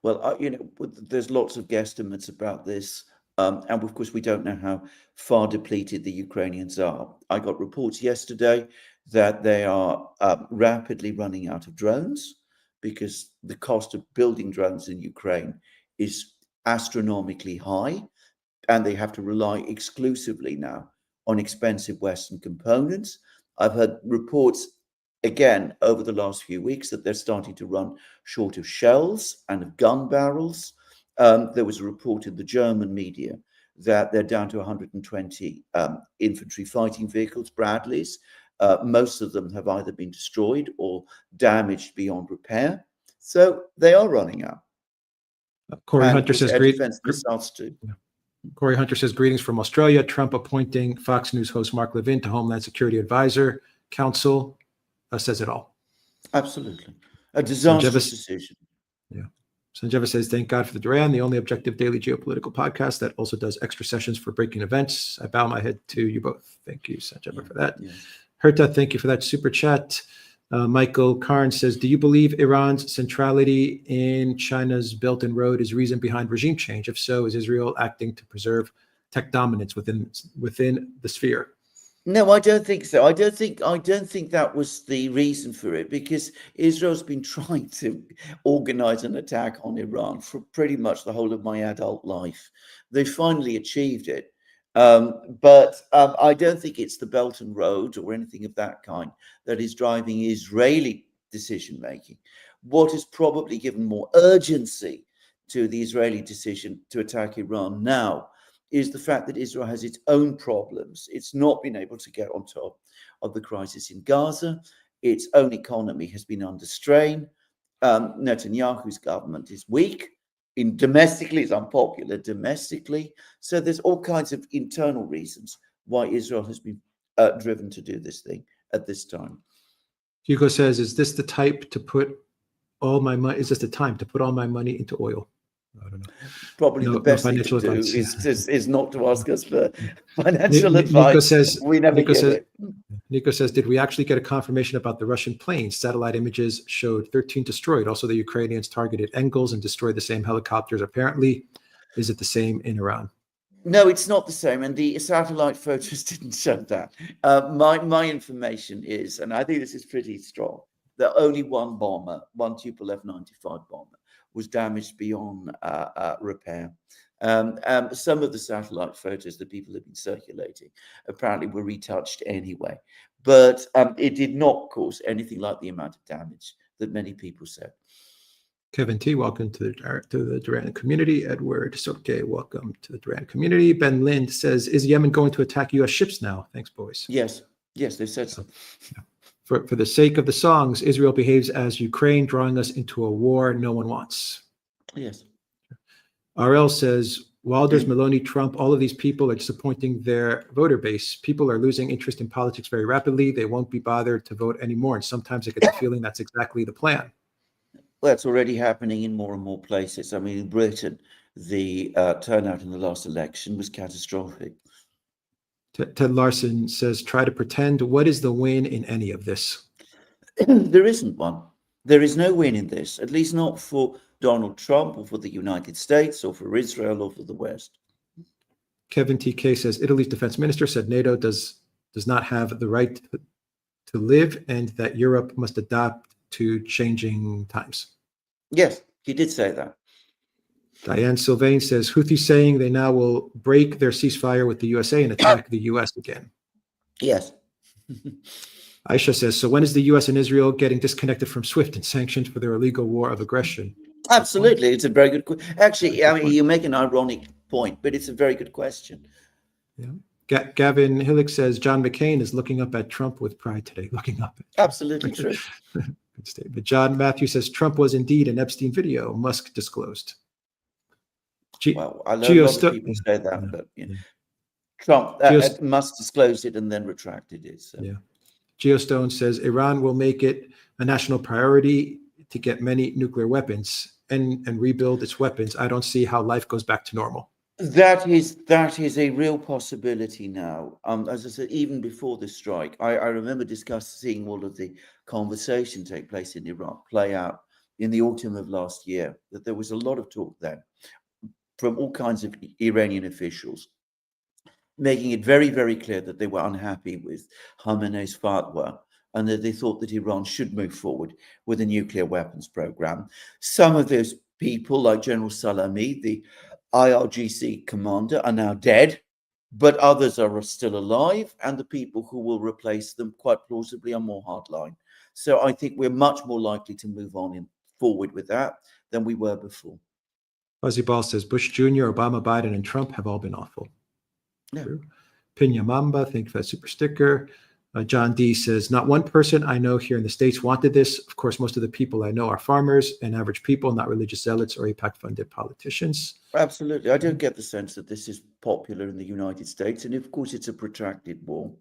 Well, there's lots of guesstimates about this. And of course, we don't know how far depleted the Ukrainians are. I got reports yesterday that they are rapidly running out of drones, because the cost of building drones in Ukraine is astronomically high, and they have to rely exclusively now on expensive Western components. I've heard reports again over the last few weeks that they're starting to run short of shells and of gun barrels. There was a report in the German media that they're down to 120 infantry fighting vehicles, Bradleys. Most of them have either been destroyed or damaged beyond repair. So they are running out. Corey Hunter says, Corey Hunter says, greetings from Australia. Trump appointing Fox News host Mark Levin to Homeland Security Advisor Council says it all. Absolutely. A disastrous decision. Yeah. Sanjeva says, thank God for the Duran, the only objective daily geopolitical podcast that also does extra sessions for breaking events. I bow my head to you both. Thank you, Sanjeva, for that. Yeah. Herta, thank you for that super chat. Michael Karn says, do you believe Iran's centrality in China's Belt and Road is reason behind regime change? If so, is Israel acting to preserve tech dominance within the sphere? No, I don't think so. I don't think that was the reason for it, because Israel's been trying to organize an attack on Iran for pretty much the whole of my adult life. They finally achieved it. But I don't think it's the Belt and Road or anything of that kind that is driving Israeli decision making. What has probably given more urgency to the Israeli decision to attack Iran now is the fact that Israel has its own problems. It's not been able to get on top of the crisis in Gaza. Its own economy has been under strain. Netanyahu's government is weak. Domestically, it's unpopular domestically. So there's all kinds of internal reasons why Israel has been driven to do this thing at this time. Hugo says, is this the type to put all my money? Is this the time to put all my money into oil? I don't know. Probably the best thing to do is not to ask us for financial advice. Nico says, we never get it. Nico says, did we actually get a confirmation about the Russian planes? Satellite images showed 13 destroyed. Also, the Ukrainians targeted Engels and destroyed the same helicopters. Apparently, is it the same in Iran? No, it's not the same. And the satellite photos didn't show that. My information is, and I think this is pretty strong, that only one bomber, one Tupolev 95 bomber, was damaged beyond repair. Some of the satellite photos that people have been circulating apparently were retouched anyway, but it did not cause anything like the amount of damage that many people said. Kevin T, welcome to the Duran community. Edward Soke, welcome to the Duran community. Ben Lind says, is Yemen going to attack U.S. ships now? Thanks, boys. Yes, they said so. Yeah. For the sake of the songs, Israel behaves as Ukraine, drawing us into a war no one wants. Yes. RL says, Wilders, Maloney, Trump, all of these people are disappointing their voter base. People are losing interest in politics very rapidly. They won't be bothered to vote anymore. And sometimes I get the feeling that's exactly the plan. Well, it's already happening in more and more places. I mean, in Britain, the turnout in the last election was catastrophic. Ted Larson says, try to pretend. What is the win in any of this? There isn't one. There is no win in this, at least not for Donald Trump or for the United States or for Israel or for the West. Kevin TK says, Italy's defense minister said NATO does not have the right to live and that Europe must adopt to changing times. Yes, he did say that. Diane Sylvain says, Houthis saying they now will break their ceasefire with the USA and attack the US again. Yes. Aisha says, so when is the US and Israel getting disconnected from SWIFT and sanctioned for their illegal war of aggression? Absolutely. It's a very good question. Actually, I mean, you make an ironic point, but it's a very good question. Yeah. Gavin Hillick says, John McCain is looking up at Trump with pride today. Looking up. Absolutely true. Good statement. John Matthew says, Trump was indeed an Epstein video, Musk disclosed. Well, I know a lot of people say that, but Trump must disclose it and then retracted it. So. Yeah. Geostone says Iran will make it a national priority to get many nuclear weapons and rebuild its weapons. I don't see how life goes back to normal. That is a real possibility now. As I said, even before the strike, I remember seeing all of the conversation take place in Iraq play out in the autumn of last year. That there was a lot of talk then from all kinds of Iranian officials, making it very, very clear that they were unhappy with Khamenei's fatwa and that they thought that Iran should move forward with a nuclear weapons program. Some of those people, like General Salami, the IRGC commander, are now dead, but others are still alive, and the people who will replace them quite plausibly are more hardline. So I think we're much more likely to move on forward with that than we were before. Fuzzy Ball says Bush Jr., Obama, Biden, and Trump have all been awful. Yeah. Pinya Mamba, thank you for that super sticker. John D says, not one person I know here in the States wanted this. Of course, most of the people I know are farmers and average people, not religious zealots or AIPAC-funded politicians. Absolutely. I don't get the sense that this is popular in the United States. And of course, it's a protracted war.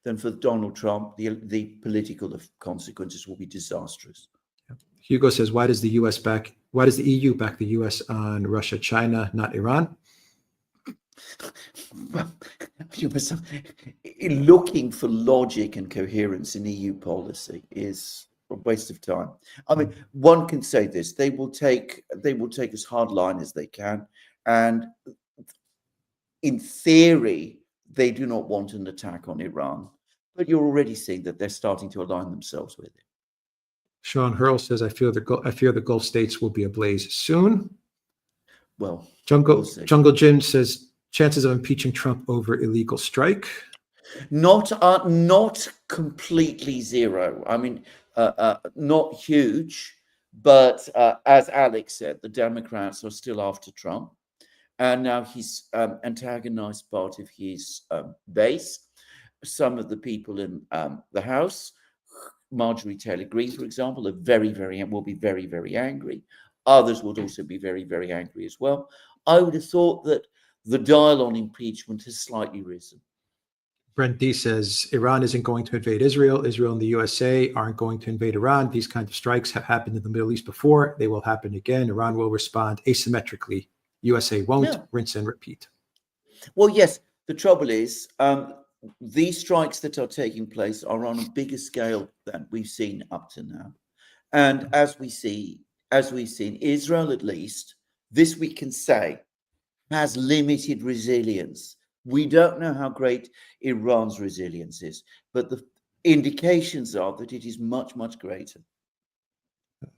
Then for Donald Trump, the political consequences will be disastrous. Yeah. Hugo says, why does the EU back the US on Russia, China, not Iran? Well, looking for logic and coherence in EU policy is a waste of time. I mean, one can say this: they will take as hard line as they can, and in theory, they do not want an attack on Iran. But you're already seeing that they're starting to align themselves with it. Sean Hurl says, I fear the Gulf states will be ablaze soon. Well, Jungle Jim says, chances of impeaching Trump over illegal strike? Not completely zero. I mean, not huge, but as Alex said, the Democrats are still after Trump, and now he's antagonized part of his base. Some of the people in the House, Marjorie Taylor Greene, for example, will be very, very angry. Others would also be very, very angry as well. I would have thought that the dial on impeachment has slightly risen. Brent D says, Iran isn't going to invade Israel. Israel and the USA aren't going to invade Iran. These kinds of strikes have happened in the Middle East before. They will happen again. Iran will respond asymmetrically. USA won't. Rinse and repeat. Well, yes. The trouble is, these strikes that are taking place are on a bigger scale than we've seen up to now. And as we've seen, Israel, at least, this we can say, has limited resilience. We don't know how great Iran's resilience is, but the indications are that it is much, much greater.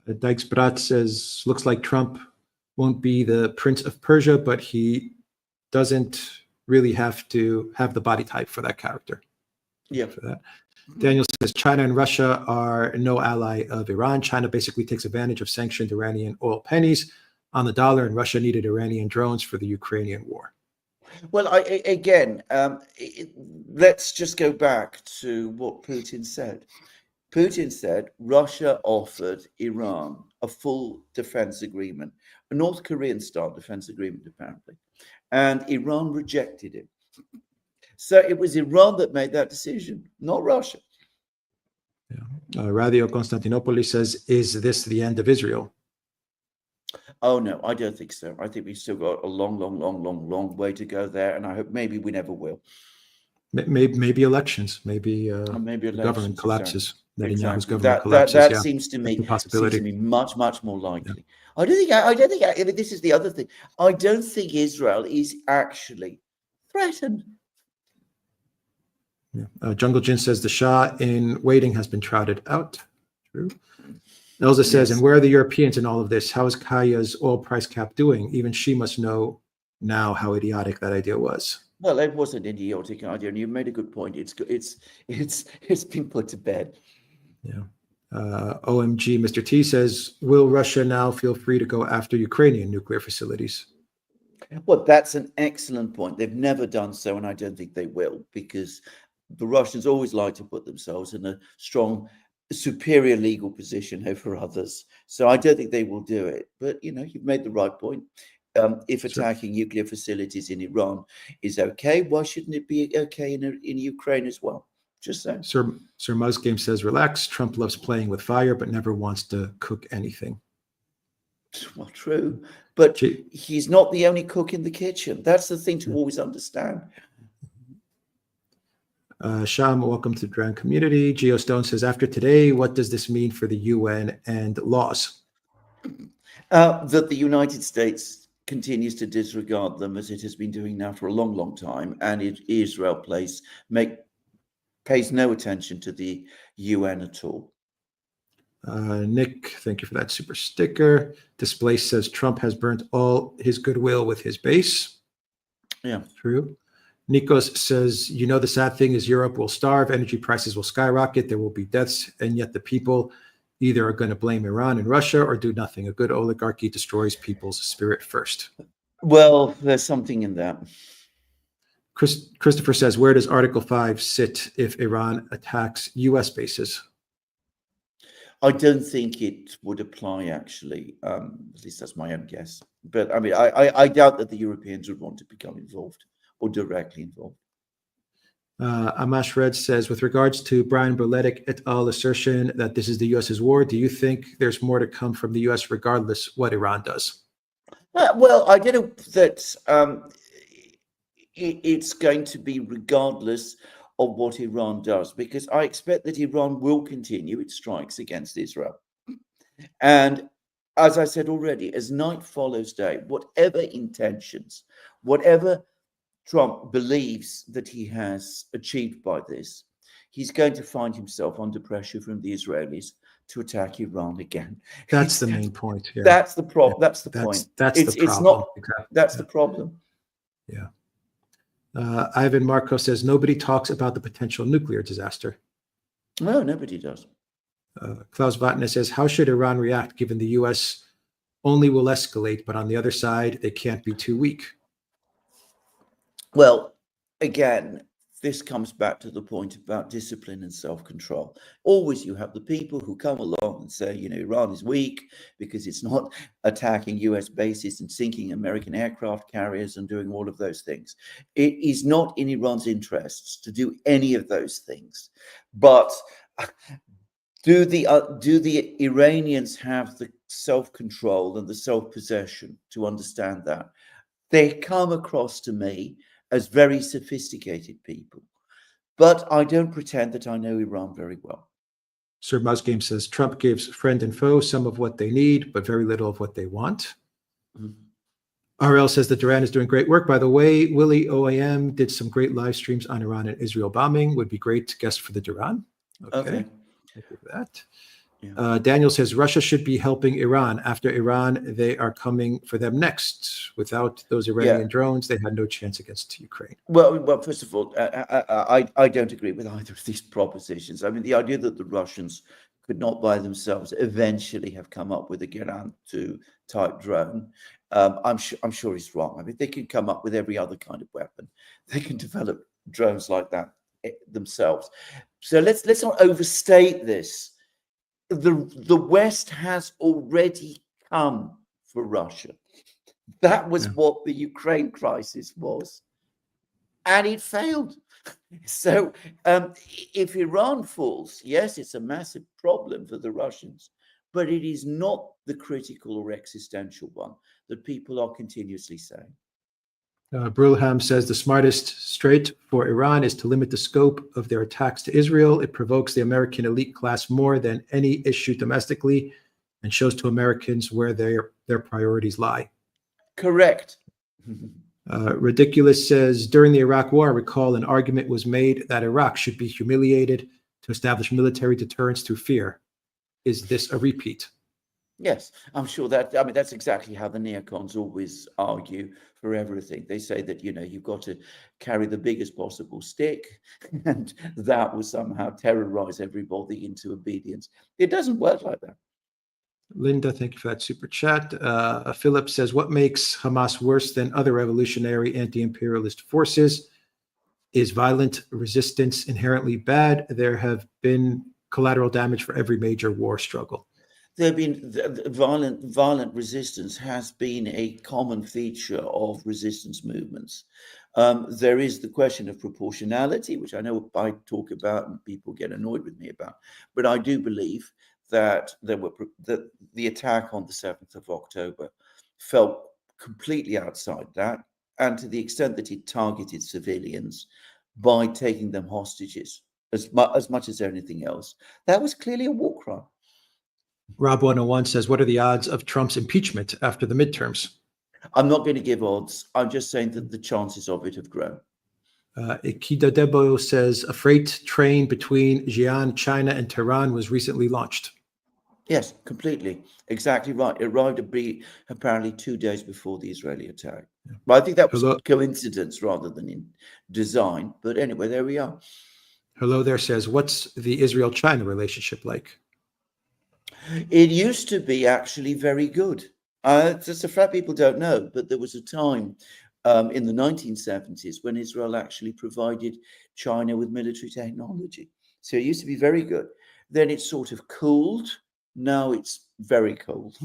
Dijksbraat says, looks like Trump won't be the Prince of Persia, but he doesn't really have to have the body type for that character. Yeah. For that. Daniel says, China and Russia are no ally of Iran. China basically takes advantage of sanctioned Iranian oil pennies on the dollar, and Russia needed Iranian drones for the Ukrainian war. Well, let's just go back to what Putin said. Putin said Russia offered Iran a full defense agreement, a North Korean-style defense agreement, apparently, and Iran rejected it. So it was Iran that made that decision, not Russia. Yeah. Radio Constantinopolis says, is this the end of Israel? Oh, no, I don't think so. I think we've still got a long way to go there, and I hope maybe we never will. Maybe elections. Maybe elections, government collapses. Exactly. Government collapses. That seems to me much more likely. Yeah. I don't think. I mean, this is the other thing. I don't think Israel is actually threatened. Yeah. Jungle Jin says the Shah in waiting has been trotted out. True. Elza says, Yes. and where are the Europeans in all of this? How is Kaya's oil price cap doing? Even she must know now how idiotic that idea was. Well, it was an idiotic idea, and you made a good point. It's been put to bed. Yeah. OMG, Mr. T says, will Russia now feel free to go after Ukrainian nuclear facilities? Well, that's an excellent point. They've never done so, and I don't think they will, because the Russians always like to put themselves in a strong, superior legal position over others. So I don't think they will do it. But, you've made the right point. If attacking nuclear facilities in Iran is okay, why shouldn't it be okay in Ukraine as well? Just saying. Sir Musgame says, relax. Trump loves playing with fire, but never wants to cook anything. Well, true. But he's not the only cook in the kitchen. That's the thing to always understand. Sham, welcome to the Drown Community. Geostone says, after today, what does this mean for the UN and laws? That the United States continues to disregard them, as it has been doing now for a long, long time, and Israel pays no attention to the UN at all. Nick, thank you for that super sticker. Displaced says Trump has burnt all his goodwill with his base. Yeah, true. Nikos says, the sad thing is Europe will starve, energy prices will skyrocket, there will be deaths, and yet the people either are going to blame Iran and Russia or do nothing. A good oligarchy destroys people's spirit first. Well, there's something in that. Christopher says, where does Article 5 sit if Iran attacks U.S. bases? I don't think it would apply, actually. At least that's my own guess. But I mean, I doubt that the Europeans would want to become involved or directly involved. Amash Red says, with regards to Brian Berletic et al. Assertion that this is the U.S.'s war, do you think there's more to come from the U.S. regardless what Iran does? Well, I don't know that it's going to be regardless of what Iran does, because I expect that Iran will continue its strikes against Israel. And as I said already, as night follows day, whatever intentions, whatever Trump believes that he has achieved by this, he's going to find himself under pressure from the Israelis to attack Iran again. That's the main point. Yeah. That's the problem. That's the point. That's the problem. It's not. Exactly. That's the problem. Yeah. Ivan Marco says nobody talks about the potential nuclear disaster. No, nobody does. Klaus Vatner says, how should Iran react given the U.S. only will escalate, but on the other side, they can't be too weak? Well, again, this comes back to the point about discipline and self-control. Always you have the people who come along and say, Iran is weak because it's not attacking US bases and sinking American aircraft carriers and doing all of those things. It is not in Iran's interests to do any of those things. But do the Iranians have the self-control and the self-possession to understand that? They come across to me as very sophisticated people. But I don't pretend that I know Iran very well. Sir Musgame says, Trump gives friend and foe some of what they need, but very little of what they want. Mm-hmm. RL says that Duran is doing great work. By the way, Willie OAM did some great live streams on Iran and Israel bombing. Would be great guest for the Duran. Okay. Thank you for that. Yeah. Daniel says Russia should be helping Iran. After Iran, they are coming for them next. Without those Iranian drones, they had no chance against Ukraine. Well, first of all, I don't agree with either of these propositions. I mean, the idea that the Russians could not by themselves eventually have come up with a Geran 2 type drone, I'm sure he's wrong. I mean, they can come up with every other kind of weapon. They can develop drones like that themselves. So let's not overstate this. The West has already come for Russia. That was what the Ukraine crisis was. And it failed. So if Iran falls, yes, it's a massive problem for the Russians, but it is not the critical or existential one that people are continuously saying. Brulham says the smartest strait for Iran is to limit the scope of their attacks to Israel. It provokes the American elite class more than any issue domestically and shows to Americans where their priorities lie. Correct. Ridiculous says, during the Iraq War, I recall an argument was made that Iraq should be humiliated to establish military deterrence through fear. is this a repeat? Yes, I'm sure that, I mean, that's exactly how the neocons always argue for everything. They say that, you've got to carry the biggest possible stick, and that will somehow terrorize everybody into obedience. It doesn't work like that. Linda, thank you for that super chat. Philip says, what makes Hamas worse than other revolutionary anti-imperialist forces? Is violent resistance inherently bad? There have been collateral damage for every major war struggle. There have been violent resistance has been a common feature of resistance movements. There is the question of proportionality, which I know I talk about and people get annoyed with me about, but I do believe that the attack on the 7th of October fell completely outside that, and to the extent that it targeted civilians by taking them hostages as much as anything else, that was clearly a war crime. Rob 101 says, what are the odds of Trump's impeachment after the midterms? I'm not going to give odds. I'm just saying that the chances of it have grown. Ikeda Debo says, a freight train between Xi'an, China, and Tehran was recently launched. Yes, completely. Exactly right. It arrived apparently 2 days before the Israeli attack. But I think that was coincidence rather than in design. But anyway, there we are. Hello there says, what's the Israel-China relationship like? It used to be actually very good. It's a fact people don't know, but there was a time in the 1970s when Israel actually provided China with military technology. So it used to be very good. Then it sort of cooled. Now it's very cold.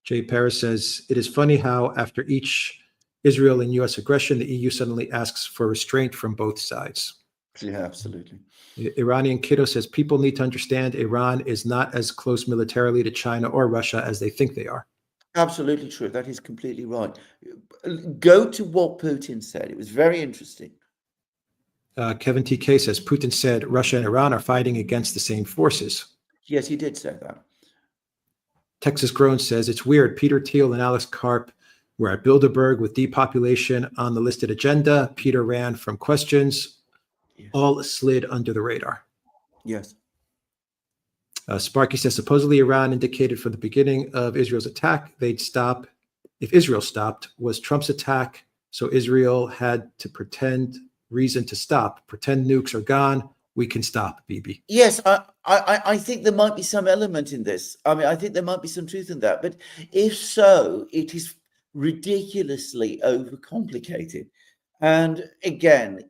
Jay Paris says, it is funny how after each Israel and U.S. aggression, the EU suddenly asks for restraint from both sides. Yeah, absolutely. Iranian Kiddo says, people need to understand Iran is not as close militarily to China or Russia as they think they are. Absolutely true. That is completely right. Go to what Putin said. It was very interesting. Kevin TK says, Putin said Russia and Iran are fighting against the same forces. Yes, he did say that. Texas Grown says, it's weird. Peter Thiel and Alex Karp were at Bilderberg with depopulation on the listed agenda. Peter ran from questions. Yes. All slid under the radar. Yes. Sparky says, supposedly Iran indicated from the beginning of Israel's attack, they'd stop. If Israel stopped, was Trump's attack. So Israel had to pretend reason to stop. Pretend nukes are gone. We can stop, Bibi. Yes, I think there might be some element in this. I mean, I think there might be some truth in that. But if so, it is ridiculously overcomplicated. And again,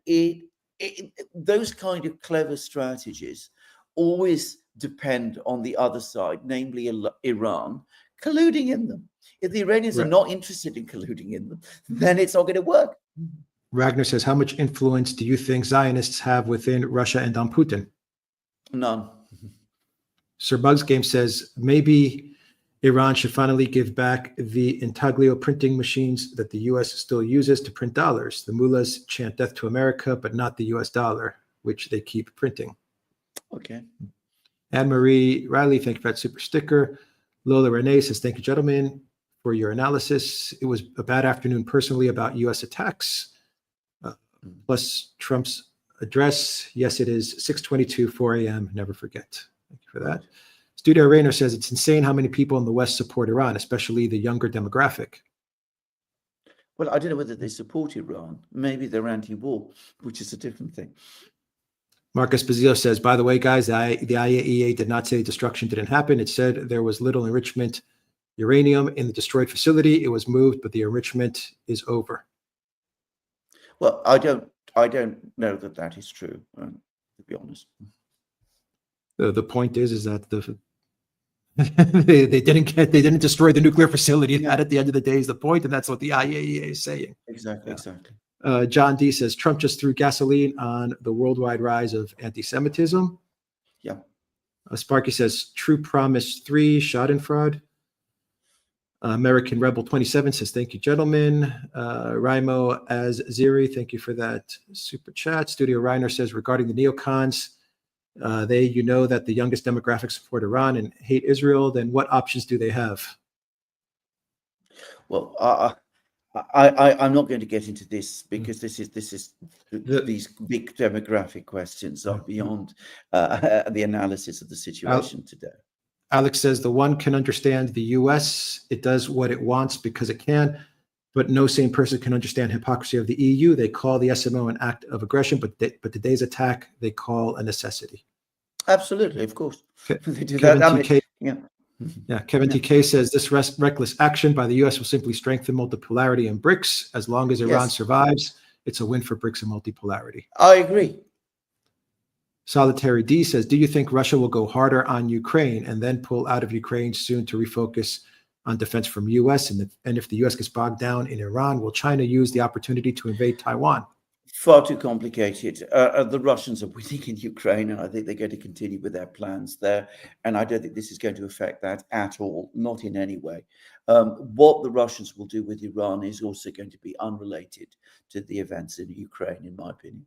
those kind of clever strategies always depend on the other side, namely Iran, colluding in them. If the Iranians are not interested in colluding in them, then it's not going to work. Ragnar says, how much influence do you think Zionists have within Russia and on Putin? None. Sir Bugs Game says, maybe Iran should finally give back the intaglio printing machines that the U.S. still uses to print dollars. The mullahs chant death to America, but not the U.S. dollar, which they keep printing. Okay. Anne-Marie Riley, thank you for that super sticker. Lola Renee says, thank you, gentlemen, for your analysis. It was a bad afternoon personally about U.S. attacks. Plus Trump's address. Yes, it is 6:22, 4 a.m. Never forget. Thank you for that. Studio Rayner says it's insane how many people in the West support Iran, especially the younger demographic. Well, I don't know whether they support Iran. Maybe they're anti-war, which is a different thing. Marcus Bazillo says, by the way, guys, the IAEA did not say destruction didn't happen. It said there was little enrichment uranium in the destroyed facility. It was moved, but the enrichment is over. Well, I don't know that that is true, to be honest. The point is that they didn't destroy the nuclear facility. That at the end of the day is the point, and that's what the IAEA is saying. Exactly. John D says Trump just threw gasoline on the worldwide rise of anti-Semitism. Yeah. Sparky says True Promise 3 Schadenfreude. American Rebel 27 says, thank you, gentlemen. Raimo Aziri, thank you for that super chat. Studio Reiner says, regarding the neocons, you know that the youngest demographics support Iran and hate Israel, then what options do they have? Well, I'm not going to get into this because these big demographic questions are beyond the analysis of the situation today. Alex says the one can understand the U.S. It does what it wants because it can, but no sane person can understand hypocrisy of the EU. They call the SMO an act of aggression, but today's attack they call a necessity. Absolutely, of course. They do Kevin that. I mean, TK, yeah. Kevin Yeah. TK says this reckless action by the U.S. will simply strengthen multipolarity and BRICS. As long as Iran Yes. survives, it's a win for BRICS and multipolarity. I agree. Solitary D says, do you think Russia will go harder on Ukraine and then pull out of Ukraine soon to refocus on defense from U.S.? And if the U.S. gets bogged down in Iran, will China use the opportunity to invade Taiwan? Far too complicated. The Russians are winning in Ukraine, and I think they're going to continue with their plans there. And I don't think this is going to affect that at all, not in any way. What the Russians will do with Iran is also going to be unrelated to the events in Ukraine, in my opinion.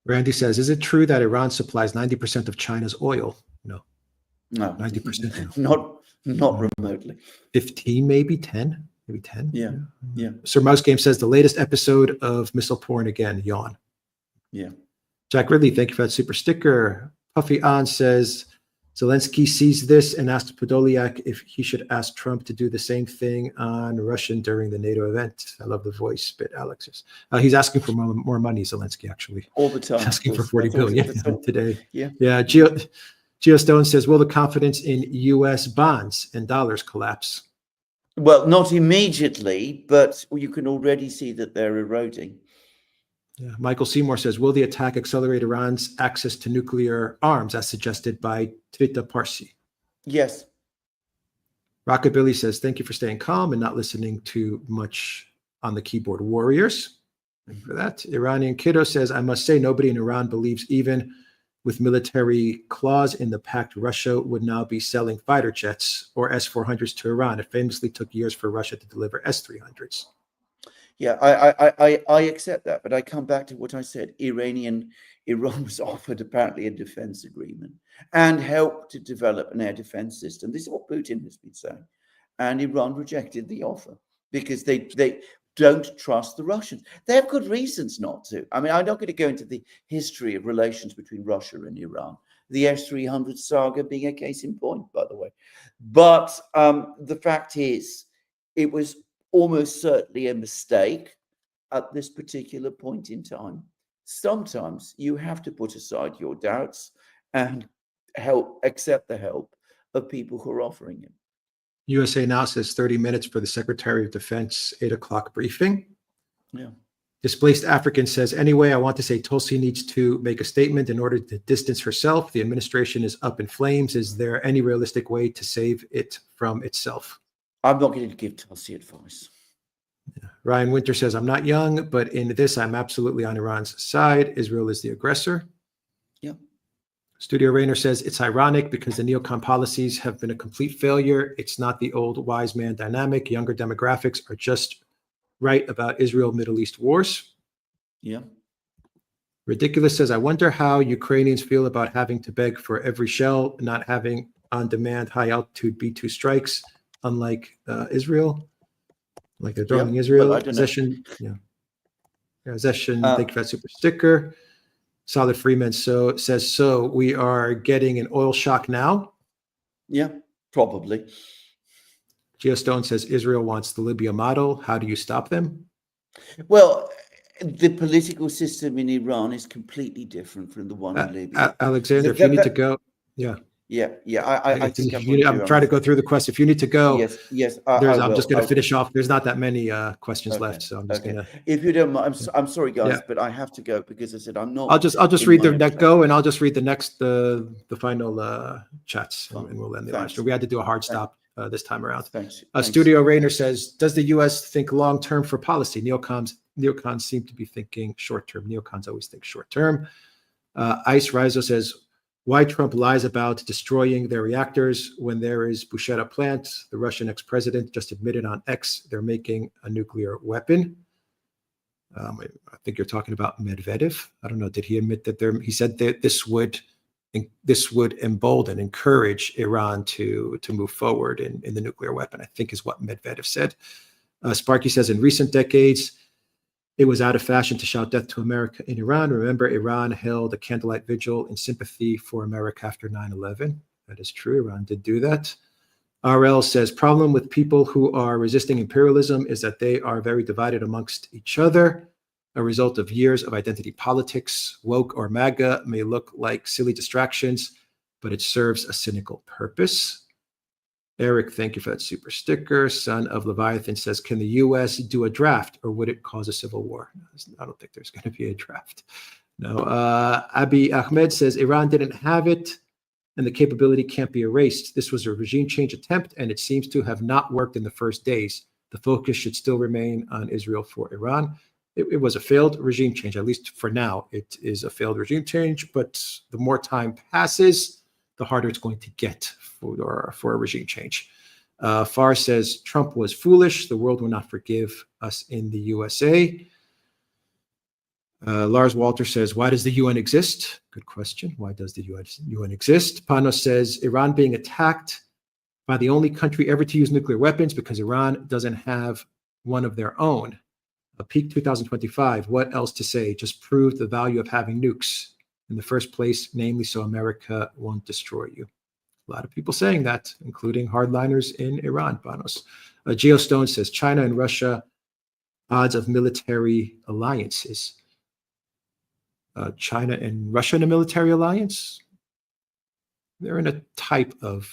Randy says, is it true that Iran supplies 90% of China's oil? No. No, 90%. not remotely. 15, maybe 10, maybe 10. Yeah. Sir Mouse Game says the latest episode of Missile Porn again. Yawn. Yeah. Jack Ridley, thank you for that super sticker. Puffy On says Zelensky sees this and asks Podolyak if he should ask Trump to do the same thing on Russian during the NATO event. I love the voice bit, Alex. He's asking for more money, Zelensky, actually. All the time. Asking for 40 billion today. Yeah. Yeah. Geo Stone says, will the confidence in U.S. bonds and dollars collapse? Well, not immediately, but you can already see that they're eroding. Yeah. Michael Seymour says, will the attack accelerate Iran's access to nuclear arms as suggested by Tvita Parsi? Yes. Rockabilly says, thank you for staying calm and not listening too much on the keyboard warriors. Thank you for that. Iranian Kiddo says, I must say nobody in Iran believes even with military clause in the pact, Russia would now be selling fighter jets or S-400s to Iran. It famously took years for Russia to deliver S-300s. Yeah, I accept that, but I come back to what I said. Iran was offered apparently a defense agreement and helped to develop an air defense system. This is what Putin has been saying. And Iran rejected the offer because they don't trust the Russians. They have good reasons not to. I mean, I'm not going to go into the history of relations between Russia and Iran. The S-300 saga being a case in point, by the way. But the fact is, it was almost certainly a mistake at this particular point in time. Sometimes you have to put aside your doubts and accept the help of people who are offering it. USA Now says 30 minutes for the Secretary of Defense 8 o'clock briefing. Yeah. Displaced African says, anyway, I want to say Tulsi needs to make a statement in order to distance herself. The administration is up in flames. Is there any realistic way to save it from itself? I'm not going to give Tulsi advice. Yeah. Ryan Winter says, I'm not young, but in this, I'm absolutely on Iran's side. Israel is the aggressor. Yeah. Studio Rayner says, it's ironic because the neocon policies have been a complete failure. It's not the old wise man dynamic. Younger demographics are just right about Israel-Middle East wars. Yeah. Ridiculous says, I wonder how Ukrainians feel about having to beg for every shell, not having on-demand high-altitude B-2 strikes, unlike Israel. Like they're throwing Israel. Well, I don't Zeshin, Zeshin, thank you for that super sticker. Solid Freeman says, so we are getting an oil shock now? Yeah, probably. Geostone says, Israel wants the Libya model. How do you stop them? Well, the political system in Iran is completely different from the one in Libya. Alexander, if you need to go. Yeah. I think I'm trying to go through the question. If you need to go, yes. I'm just going to finish off. There's not that many questions left, so I'm just going to. If you don't mind, I'm sorry, guys, but I have to go because I said I'm not. I'll just read the next go, and I'll just read the next the final chats, and we'll end the live stream. We had to do a hard stop this time around. Thanks. Studio Rayner says, does the U.S. think long term for policy? Neocons seem to be thinking short term. Neocons always think short term. Ice Rizo says, why Trump lies about destroying their reactors when there is Bushera plant. The Russian ex-president just admitted on X they're making a nuclear weapon. I think you're talking about Medvedev. I don't know. Did he admit that he said that this would embolden, encourage Iran to move forward in the nuclear weapon, I think is what Medvedev said. Sparky says, in recent decades, it was out of fashion to shout death to America in Iran. Remember, Iran held a candlelight vigil in sympathy for America after 9/11. That is true. Iran did do that. RL says, problem with people who are resisting imperialism is that they are very divided amongst each other, a result of years of identity politics. Woke or MAGA may look like silly distractions, but it serves a cynical purpose. Eric, thank you for that super sticker. Son of Leviathan says, can the U.S. do a draft, or would it cause a civil war? I don't think there's going to be a draft. No. Abi Ahmed says, Iran didn't have it, and the capability can't be erased. This was a regime change attempt, and it seems to have not worked in the first days. The focus should still remain on Israel for Iran. It was a failed regime change, at least for now. It is a failed regime change, but the more time passes, the harder it's going to get for a regime change. Farr says, Trump was foolish. The world will not forgive us in the USA. Lars Walter says, why does the UN exist? Good question. Why does the UN exist? Panos says, Iran being attacked by the only country ever to use nuclear weapons because Iran doesn't have one of their own. A peak 2025. What else to say? Just proved the value of having nukes in the first place, namely so America won't destroy you. A lot of people saying that, including hardliners in Iran, Panos. Geostone says, China and Russia, odds of military alliances. China and Russia in a military alliance? They're in a type of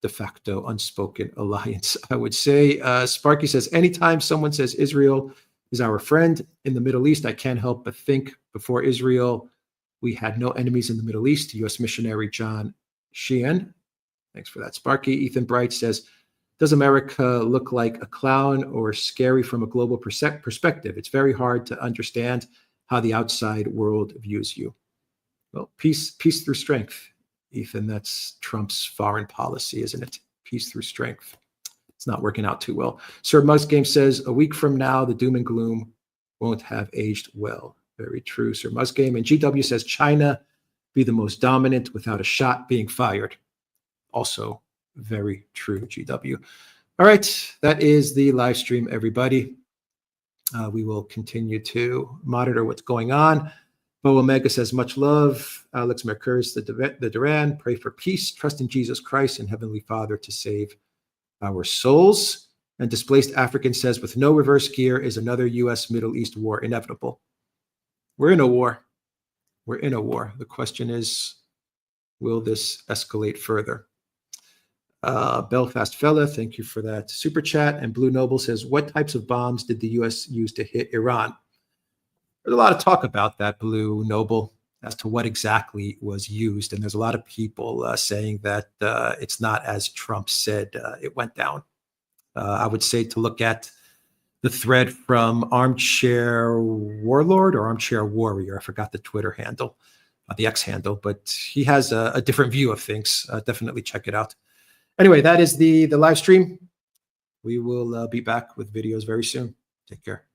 de facto unspoken alliance, I would say. Sparky says, anytime someone says Israel is our friend in the Middle East, I can't help but think before Israel, we had no enemies in the Middle East. U.S. missionary John Sheehan. Thanks for that, Sparky. Ethan Bright says, does America look like a clown or scary from a global perspective? It's very hard to understand how the outside world views you. Well, peace through strength, Ethan. That's Trump's foreign policy, isn't it? Peace through strength. It's not working out too well. Sir Musgame says, a week from now, the doom and gloom won't have aged well. Very true, Sir Musgame. And GW says, China be the most dominant without a shot being fired. Also very true, GW. All right, that is the live stream, everybody. We will continue to monitor what's going on. Bo Omega says, much love. Alex Mercurus, the Duran, pray for peace, trust in Jesus Christ and Heavenly Father to save our souls. And Displaced African says, with no reverse gear, is another U.S. Middle East war inevitable? We're in a war. We're in a war. The question is, will this escalate further? Belfast Fella, thank you for that super chat. And Blue Noble says, what types of bombs did the U.S. use to hit Iran? There's a lot of talk about that, Blue Noble, as to what exactly was used. And there's a lot of people saying that it's not as Trump said it went down. I would say to look at the thread from Armchair Warlord or Armchair Warrior. I forgot the Twitter handle, the X handle, but he has a different view of things. Definitely check it out. Anyway, that is the live stream. We will be back with videos very soon. Take care.